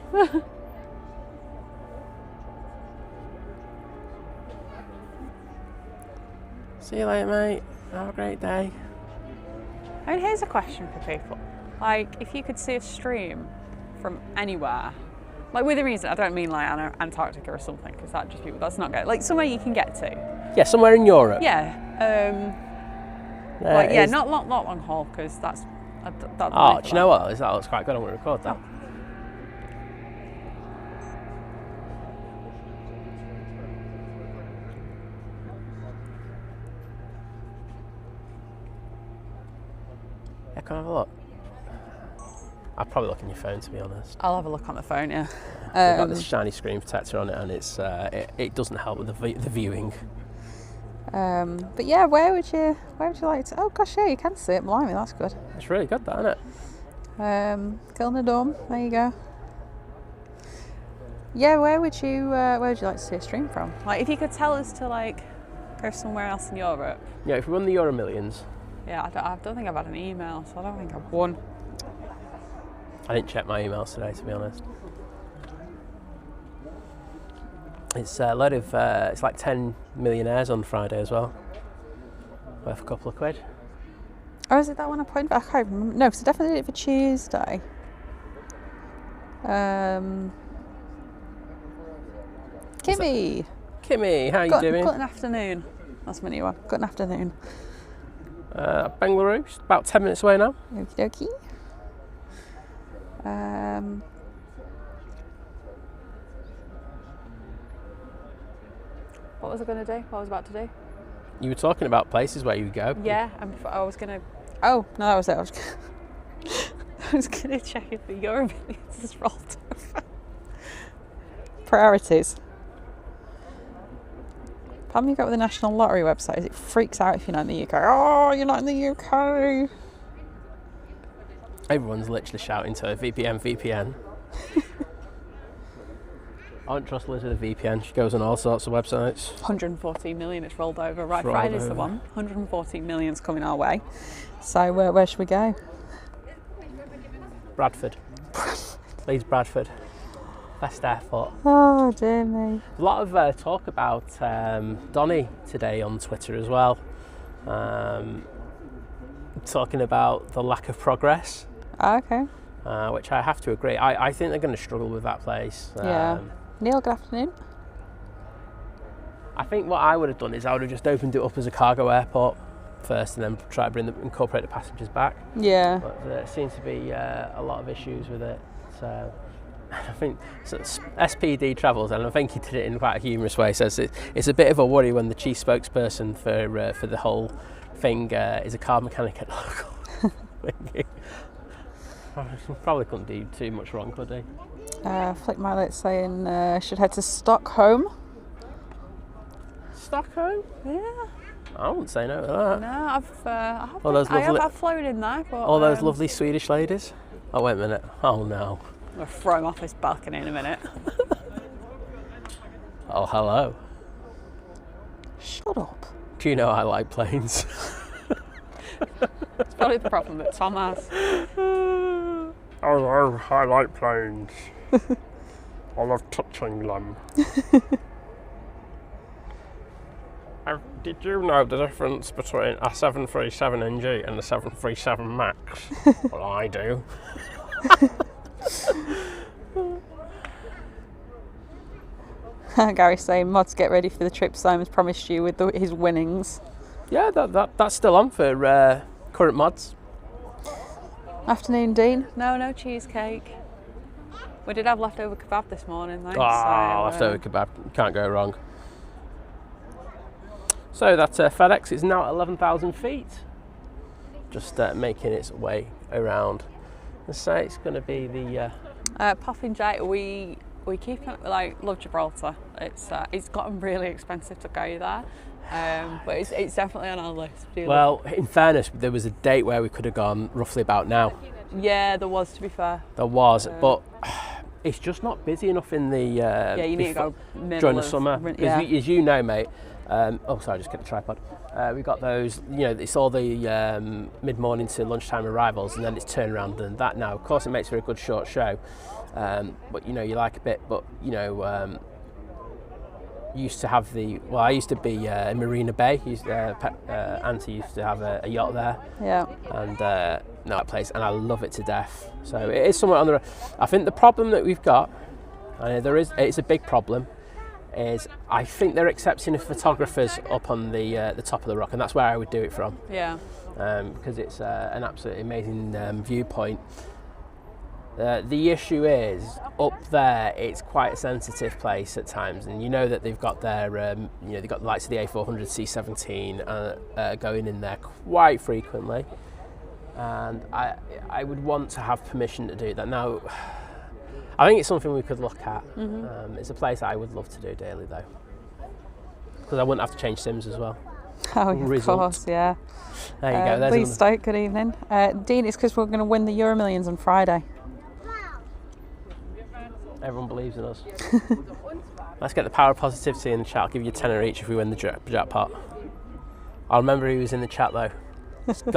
See you later, mate. Have a great day. I mean, here's a question for people. Like, if you could see a stream from anywhere, like with a reason, I don't mean like Antarctica or something, because that's not good. Like somewhere you can get to. Yeah, somewhere in Europe. Yeah. Not long haul, because that's. Oh, do you know what? That looks quite good. I'm going to record that. Yeah, can I have a look? I'll probably look on your phone, to be honest. I'll have a look on the phone, yeah. We've got this shiny screen protector on it, and it doesn't help with the viewing. But yeah, where would you like to? Oh gosh, yeah, you can see it. Blimey, that's good. It's really good, that, isn't it? Koeln Dome. There you go. Yeah, where would you like to see a stream from? Like, if you could tell us to like go somewhere else in Europe. Yeah, if we won the Euro Millions. Yeah, I don't think I've had an email, so I don't think I've won. I didn't check my emails today, to be honest. It's a load of, it's like 10 millionaires on Friday as well. Worth a couple of quid. Oh, is it that one I pointed? I can't remember. No, because I definitely did it for Tuesday. Kimmy! Kimmy, how you doing? Got an afternoon. That's my new one. Got an afternoon. Bengaluru, about 10 minutes away now. Okie dokie. What was I going to do? What I was about to do? You were talking about places where you would go. Yeah, I was going to. Oh, no, that was it. I was going to check if the Euro Millions has rolled over. Priorities. Problem you got with the National Lottery website is it freaks out if you're not in the UK. Oh, you're not in the UK. Everyone's literally shouting to her, VPN. I don't trust Liz with a VPN. She goes on all sorts of websites. 114 million, it's rolled over. Right, Rolled Friday's over. the one. 114 million's coming our way. So where should we go? Bradford. Leeds Bradford. Best airport. Oh, dear me. A lot of talk about Donny today on Twitter as well. Talking about the lack of progress. Oh, okay. Which I have to agree. I think they're going to struggle with that place. Yeah. Neil, good afternoon. I think what I would have done is I would have just opened it up as a cargo airport first, and then try to incorporate the passengers back. Yeah. But there seems to be a lot of issues with it. So I think SPD Travels, and I think he did it in quite a humorous way. Says it's a bit of a worry when the chief spokesperson for the whole thing is a car mechanic at local. Probably couldn't do too much wrong, could he? Flick Milet's saying should head to Stockholm. Stockholm? Yeah. I wouldn't say no to that. No, I've flown in there. But, All those lovely Swedish ladies. Oh, wait a minute. Oh, no. I'm going to throw him off this balcony in a minute. Oh, hello. Shut up. Do you know I like planes? It's probably the problem that Tom has. Oh, I like planes. I love touching them. Did you know the difference between a 737NG and a 737 MAX? Well, I do. Gary's saying, mods, get ready for the trip Simon's promised you with his winnings. Yeah, that's still on for current mods. Afternoon, Dean. No cheesecake. We did have leftover kebab this morning though. Leftover kebab, can't go wrong. So that FedEx is now at 11,000 feet. Just making its way around. And so it's going to be the... Popping Jet, we keep love Gibraltar. It's gotten really expensive to go there. But it's definitely on our list. Well, in fairness, there was a date where we could have gone roughly about now. Yeah, there was, to be fair. There was, but it's just not busy enough in the... you need to go during the summer. Yeah. As you know, mate, sorry, just get the tripod. We've got those, it's all the mid-morning to lunchtime arrivals, and then it's turnaround and that now. Of course, it makes for a good short show, but you like a bit, but used to have I used to be in Marina Bay. Auntie used to have a yacht there. Yeah. And that place, and I love it to death. So it is somewhere on the road. I think the problem that we've got, it's a big problem, is I think they're accepting of photographers up on the top of the rock, and that's where I would do it from. Yeah. Because it's an absolutely amazing viewpoint. The issue is up there, it's quite a sensitive place at times, and you know that they've got their they've got the likes of the A400 C17 going in there quite frequently, and I would want to have permission to do that. Now I think it's something we could look at. It's a place I would love to do daily though, because I wouldn't have to change sims as well. Oh, of course, yeah. There you go. Please Stoke, good evening. Dean, it's because we're going to win the Euro Millions on Friday. Everyone believes in us. Let's get the power of positivity in the chat. I'll give you a tenner each if we win the jackpot. I'll remember who was in the chat though.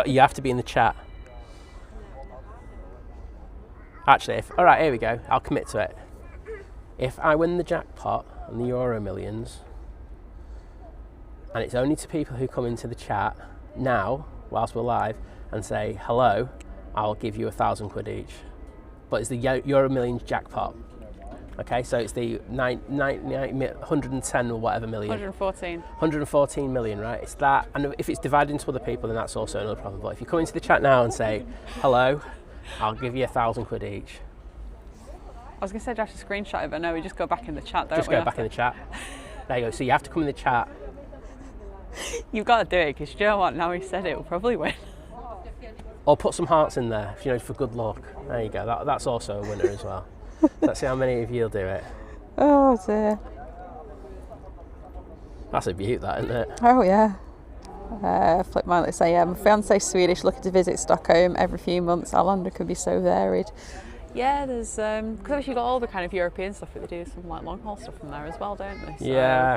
You have to be in the chat. Actually, alright, here we go. I'll commit to it. If I win the jackpot and the Euro Millions, and it's only to people who come into the chat now, whilst we're live, and say hello, I'll give you £1,000 each. But it's the Euro Millions jackpot. Okay, so it's the 110 or whatever million. 114 million, right? It's that, and if it's divided into other people, then that's also another problem. But if you come into the chat now and say hello, I'll give you £1,000 each. I was going to say just a screenshot it, but no, we just go back in the chat, don't we? Just go back in the chat. There you go. So you have to come in the chat. You've got to do it, because you know what? Now he said it, we'll probably win. Or put some hearts in there, for good luck. There you go. That's also a winner as well. Let's see how many of you'll do it. Oh dear. That's a beaut, that, isn't it? Oh yeah. Flip mine, let's say, my fiance's Swedish, looking to visit Stockholm every few months. Arlanda could be so varied. Yeah, there's because you've got all the kind of European stuff, but they do some long haul stuff from there as well, don't they? So. Yeah.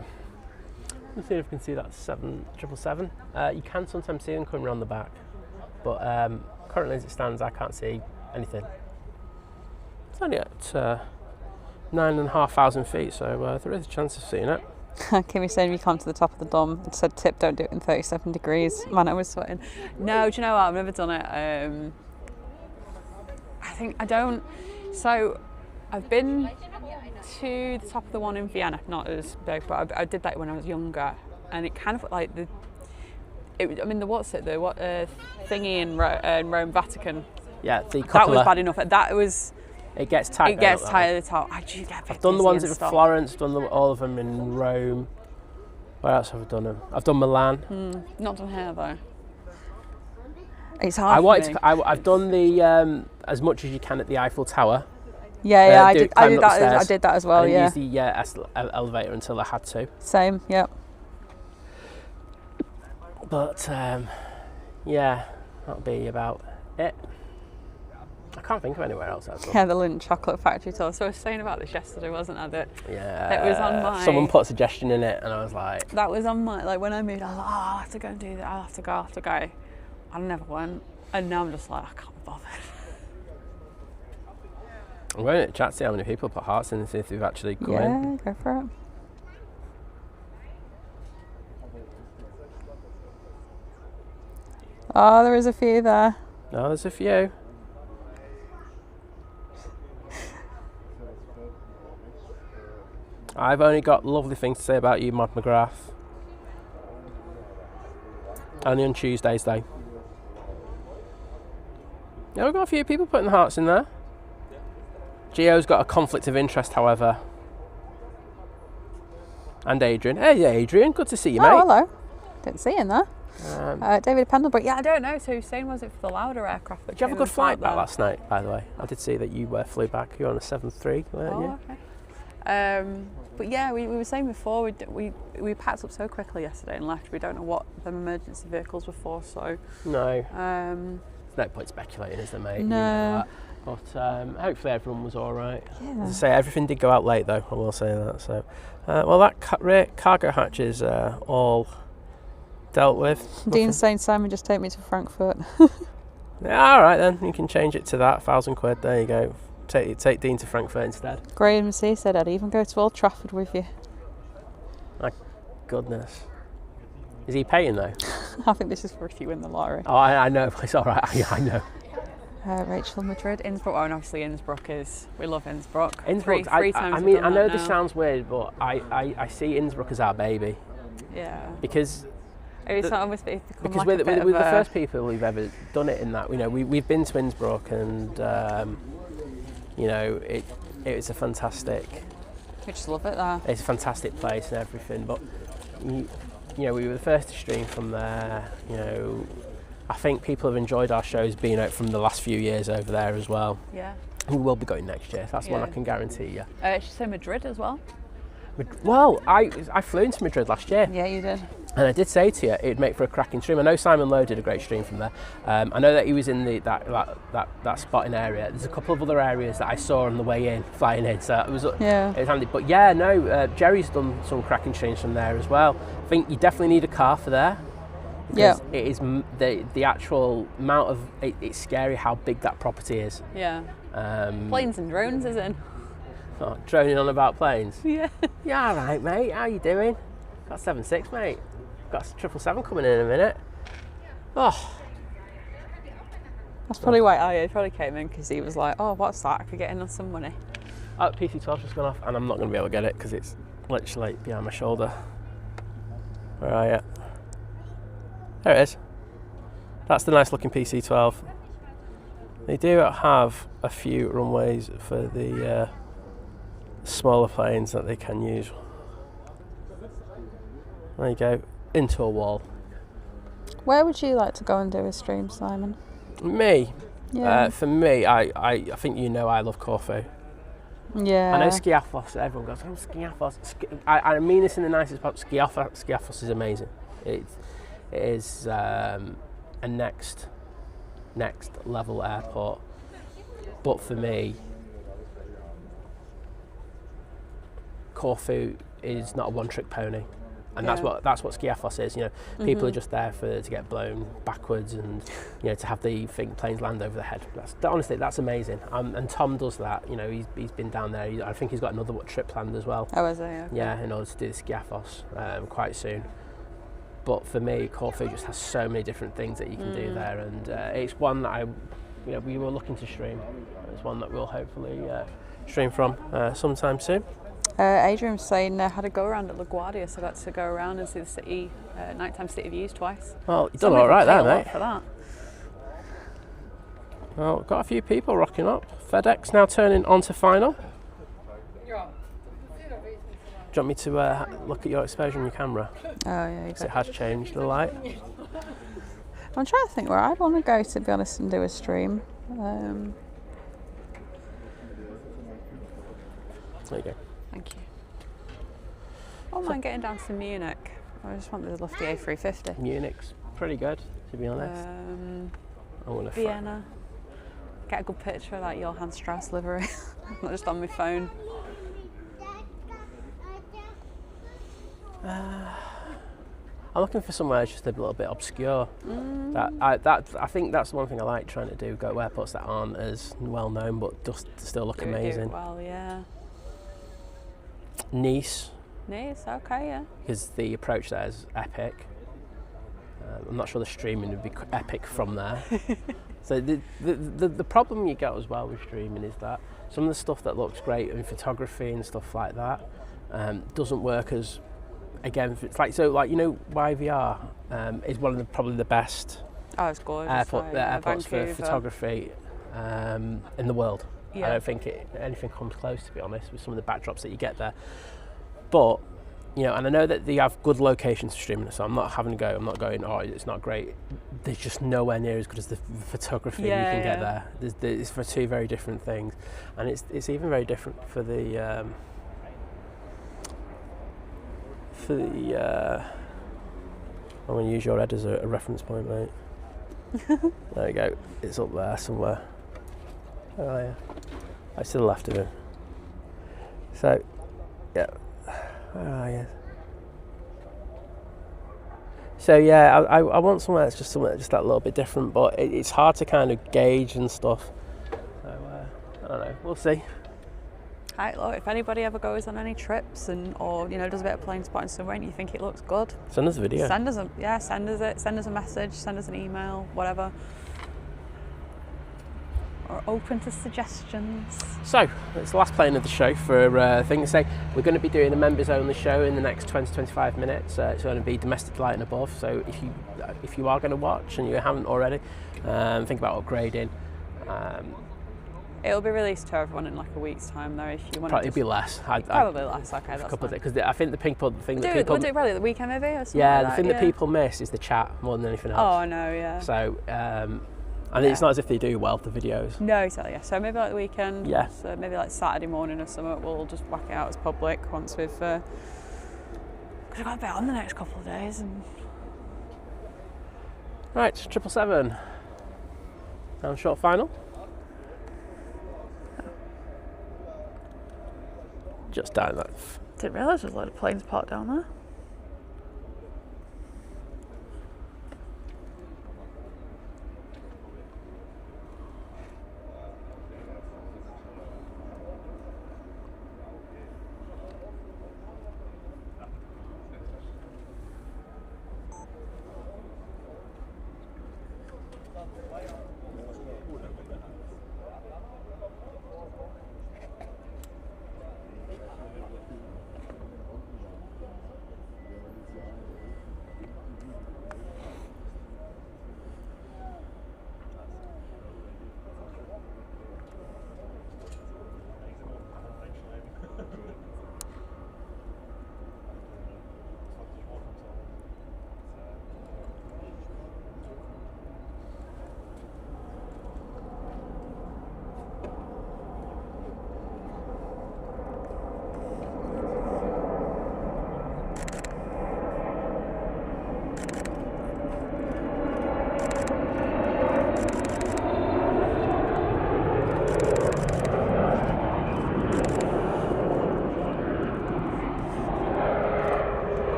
Let's see if we can see that 777. You can sometimes see them coming around the back, but currently as it stands, I can't see anything. It's only at 9,500 feet, so there is a chance of seeing it. Kimmy saying we come to the top of the dome and said tip, don't do it in 37 degrees. Man, I was sweating. No, do you know what? I've never done it. I think I don't. So I've been to the top of the one in Vienna, not as big, but I did that when I was younger, and it kind of like the thingy in Rome, Vatican. Yeah, the cupola. That was bad enough. That was. It gets tight. It gets tight at the top. I do get. I've done the ones in Florence. Done all of them in Rome. Where else have I done them? I've done Milan. Not done here though. It's hard. I've done the as much as you can at the Eiffel Tower. Yeah, I did that as well. I didn't use the elevator until I had to. Same. Yep. But yeah, that'll be about it. I can't think of anywhere else. Yeah, the Lindt Chocolate Factory tour. So I was saying about this yesterday, wasn't I? That yeah, it was on my. Someone put a suggestion in it, and I was like. That was on my when I moved. I was like, I'll have to go and do that. I'll have to go. I never went, and now I'm just like, I can't be bothered. I'm going to chat to see how many people put hearts in and see if they've actually come in. Yeah, go for it. Oh, there is a few there. No, there's a few. I've only got lovely things to say about you, Mod McGrath. Only on Tuesdays, though. Yeah, we've got a few people putting the hearts in there. Gio's got a conflict of interest, however. And Adrian. Hey, Adrian, good to see you, mate. Oh, hello. Didn't see him there. David Pendlebury. Yeah, I don't know. So Hussein, was it for the louder aircraft? Did you have a good flight back last night, by the way? I did see that you flew back. You were on a 7-3, weren't you? Okay. But yeah, we were saying before, we packed up so quickly yesterday and left. We don't know what the emergency vehicles were for, so... No. There's no point speculating, is there, mate? No. You know that. But hopefully everyone was all right. Yeah. As I say, everything did go out late, though, I will say that. So, well, that cargo hatch is all dealt with. Dean's saying, Simon, just take me to Frankfurt. Yeah, all right, then. You can change it to that, £1,000. There you go. Take Dean to Frankfurt instead. Graham C said, I'd even go to Old Trafford with you. My goodness. Is he paying, though? I think this is for if you win the lottery. Oh, I know. It's all right. I know. Rachel Madrid, Innsbruck, and obviously Innsbruck we love Innsbruck. Innsbruck, three times I mean, I know this this sounds weird, but I see Innsbruck as our baby. Yeah. Because it's almost become like we're a bit the of a... first people who've ever done it in that. You know, we've been to Innsbruck, and you know, it's a fantastic. We just love it there. It's a fantastic place and everything, but you know, we were the first to stream from there. You know, I think people have enjoyed our shows being out from the last few years over there as well. Yeah. We will be going next year. That's one I can guarantee you. She said Madrid as well. Well, I flew into Madrid last year. Yeah, you did. And I did say to you, it'd make for a cracking stream. I know Simon Lowe did a great stream from there. I know that he was in that spotting area. There's a couple of other areas that I saw on the way in, flying in. So it was handy. But yeah, no, Jerry's done some cracking streams from there as well. I think you definitely need a car for there. Yeah. It is the actual amount of it's scary how big that property is. Yeah. Planes and drones, is it? Oh, droning on about planes. Yeah. Yeah, all right, mate. How you doing? Got 767, mate. Got 777 coming in a minute. Oh. That's probably why he probably came in because he was like, oh, what's that? I could get in on some money. Oh, PC12's just gone off, and I'm not going to be able to get it because it's literally behind my shoulder. Where are you? There it is. That's the nice looking PC12. They do have a few runways for the smaller planes that they can use. There you go, into a wall. Where would you like to go and do a stream, Simon? Me? Yeah. For me, I think you know I love Corfu. Yeah. I know Skiathos, everyone goes, oh, Skiathos. I mean this in the nicest part, Skiathos is amazing. It is a next level airport. But for me, Corfu is not a one-trick pony, and that's what Skiathos is. You know, people are just there to get blown backwards, and you know, to have the planes land over the head. Honestly, that's amazing. And Tom does that. You know, he's been down there. I think he's got another trip planned as well. Oh, is he? Okay. Yeah, in order to do the Skiathos quite soon. But for me, Corfu just has so many different things that you can do there, and it's one that we were looking to stream. It's one that we'll hopefully stream from sometime soon. Adrian was saying had a go around at LaGuardia, so got to go around and see the city, nighttime city views twice. Well, you've done all right there, mate. For that. Well, we've got a few people rocking up. FedEx now turning onto final. Do you want me to look at your exposure on your camera? Oh yeah, Because it has changed the light. I'm trying to think where I'd want to go, to be honest, and do a stream. There you go. Thank you. I don't mind getting down to Munich. I just want the lofty A350. Munich's pretty good, to be honest. I want to Vienna. Get a good picture of that Johann Strauss livery. Not just on my phone. I'm looking for somewhere just a little bit obscure. I think that's the one thing I like trying to do. Go to airports that aren't as well known, but just still look amazing. Do it well, yeah. Nice. Nice, okay, yeah. Because the approach there is epic. I'm not sure the streaming would be epic from there. So the problem you get as well with streaming is that some of the stuff that looks great in photography and stuff like that, doesn't work as, again, it's like, so like, you know, YVR is one of the, probably the best Oh, it's gorgeous. airports for Vancouver. photography in the world. Yeah. I don't think anything comes close, to be honest, with some of the backdrops that you get there. But, you know, and I know that they have good locations for streaming, so I'm not having to go, I'm not going, oh, it's not great. There's just nowhere near as good as the photography you can get there. It's for two very different things. And it's even very different for the I'm going to use your head as a reference point, mate. There you go, it's up there somewhere. Oh yeah, it's to the left of him. So, yeah. Oh yeah. So yeah, I want somewhere that's just something that's just that little bit different, but it's hard to kind of gauge and stuff. So I don't know. We'll see. Right, look, if anybody ever goes on any trips or you know does a bit of plane spotting somewhere and you think it looks good, Send us a video. send us a message, send us an email, whatever. Or open to suggestions. So, it's the last plane of the show for things to say. We're going to be doing a members only show in the next 20-25 minutes. It's going to be domestic delight and above. So if you are going to watch and you haven't already, think about upgrading. It'll be released to everyone in like a week's time though if you want Probably be less. Probably less, okay, that's a couple fine. because I think the thing that people... We'll do it probably the weekend maybe or something Yeah, like the thing that, that people miss is the chat more than anything else. Oh, I know, yeah. So, and it's not as if they do well, the videos. No, exactly, yeah. So maybe like the weekend, Yeah. so maybe like Saturday morning or something, we'll just whack it out as public once we've... Because we've got a bit on the next couple of days. And Right, 777. Down short final. Just down that. Didn't realise there was a load of planes parked down there.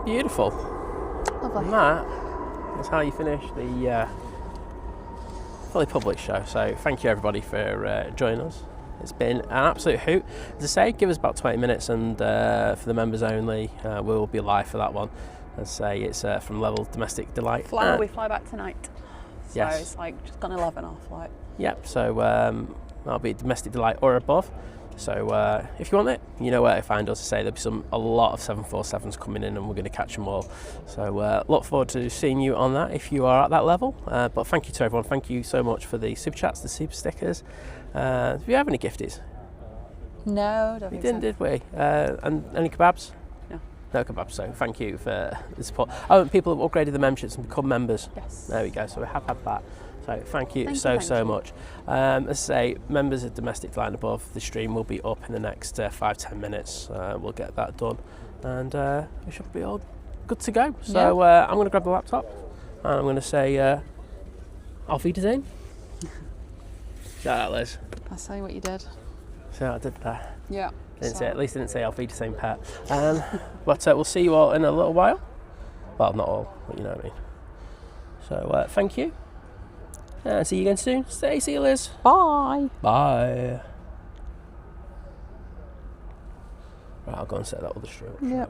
Beautiful. Lovely. And that's how you finish the fully public show. So thank you everybody for joining us. It's been an absolute hoot. As I say, give us about 20 minutes and for the members only, we will be live for that one. As I say, it's from Level Domestic Delight. We fly back tonight. So Yes. it's like just gone 11 our flight. Yep, so that'll be Domestic Delight or above. So if you want it, you know where to find us. To say there'll be a lot of 747s coming in and we're going to catch them all. So look forward to seeing you on that if you are at that level. But thank you to everyone. Thank you so much for the super chats, the super stickers. Do we have any gifties? No, don't We think didn't, so. did we? And any kebabs? No. No kebabs, so thank you for the support. Oh, and people have upgraded the memberships and become members. Yes. There we go, so we have had that. So thank you Thank so you. much. As I say, members of Domestic Delight and Above, the stream will be up in the next 5-10 minutes. We'll get that done and we should be all good to go. So I'm going to grab the laptop and I'm going to say Auf Wiedersehen. Shout out, Liz. I'll tell you what you did. So I did that. Yeah. Didn't say, at least I didn't say Auf Wiedersehen, Pat. But we'll see you all in a little while. Well, not all, but you know what I mean. So thank you. See you again soon. Stay Liz. Bye. Bye. Right, I'll go and set that other straight away.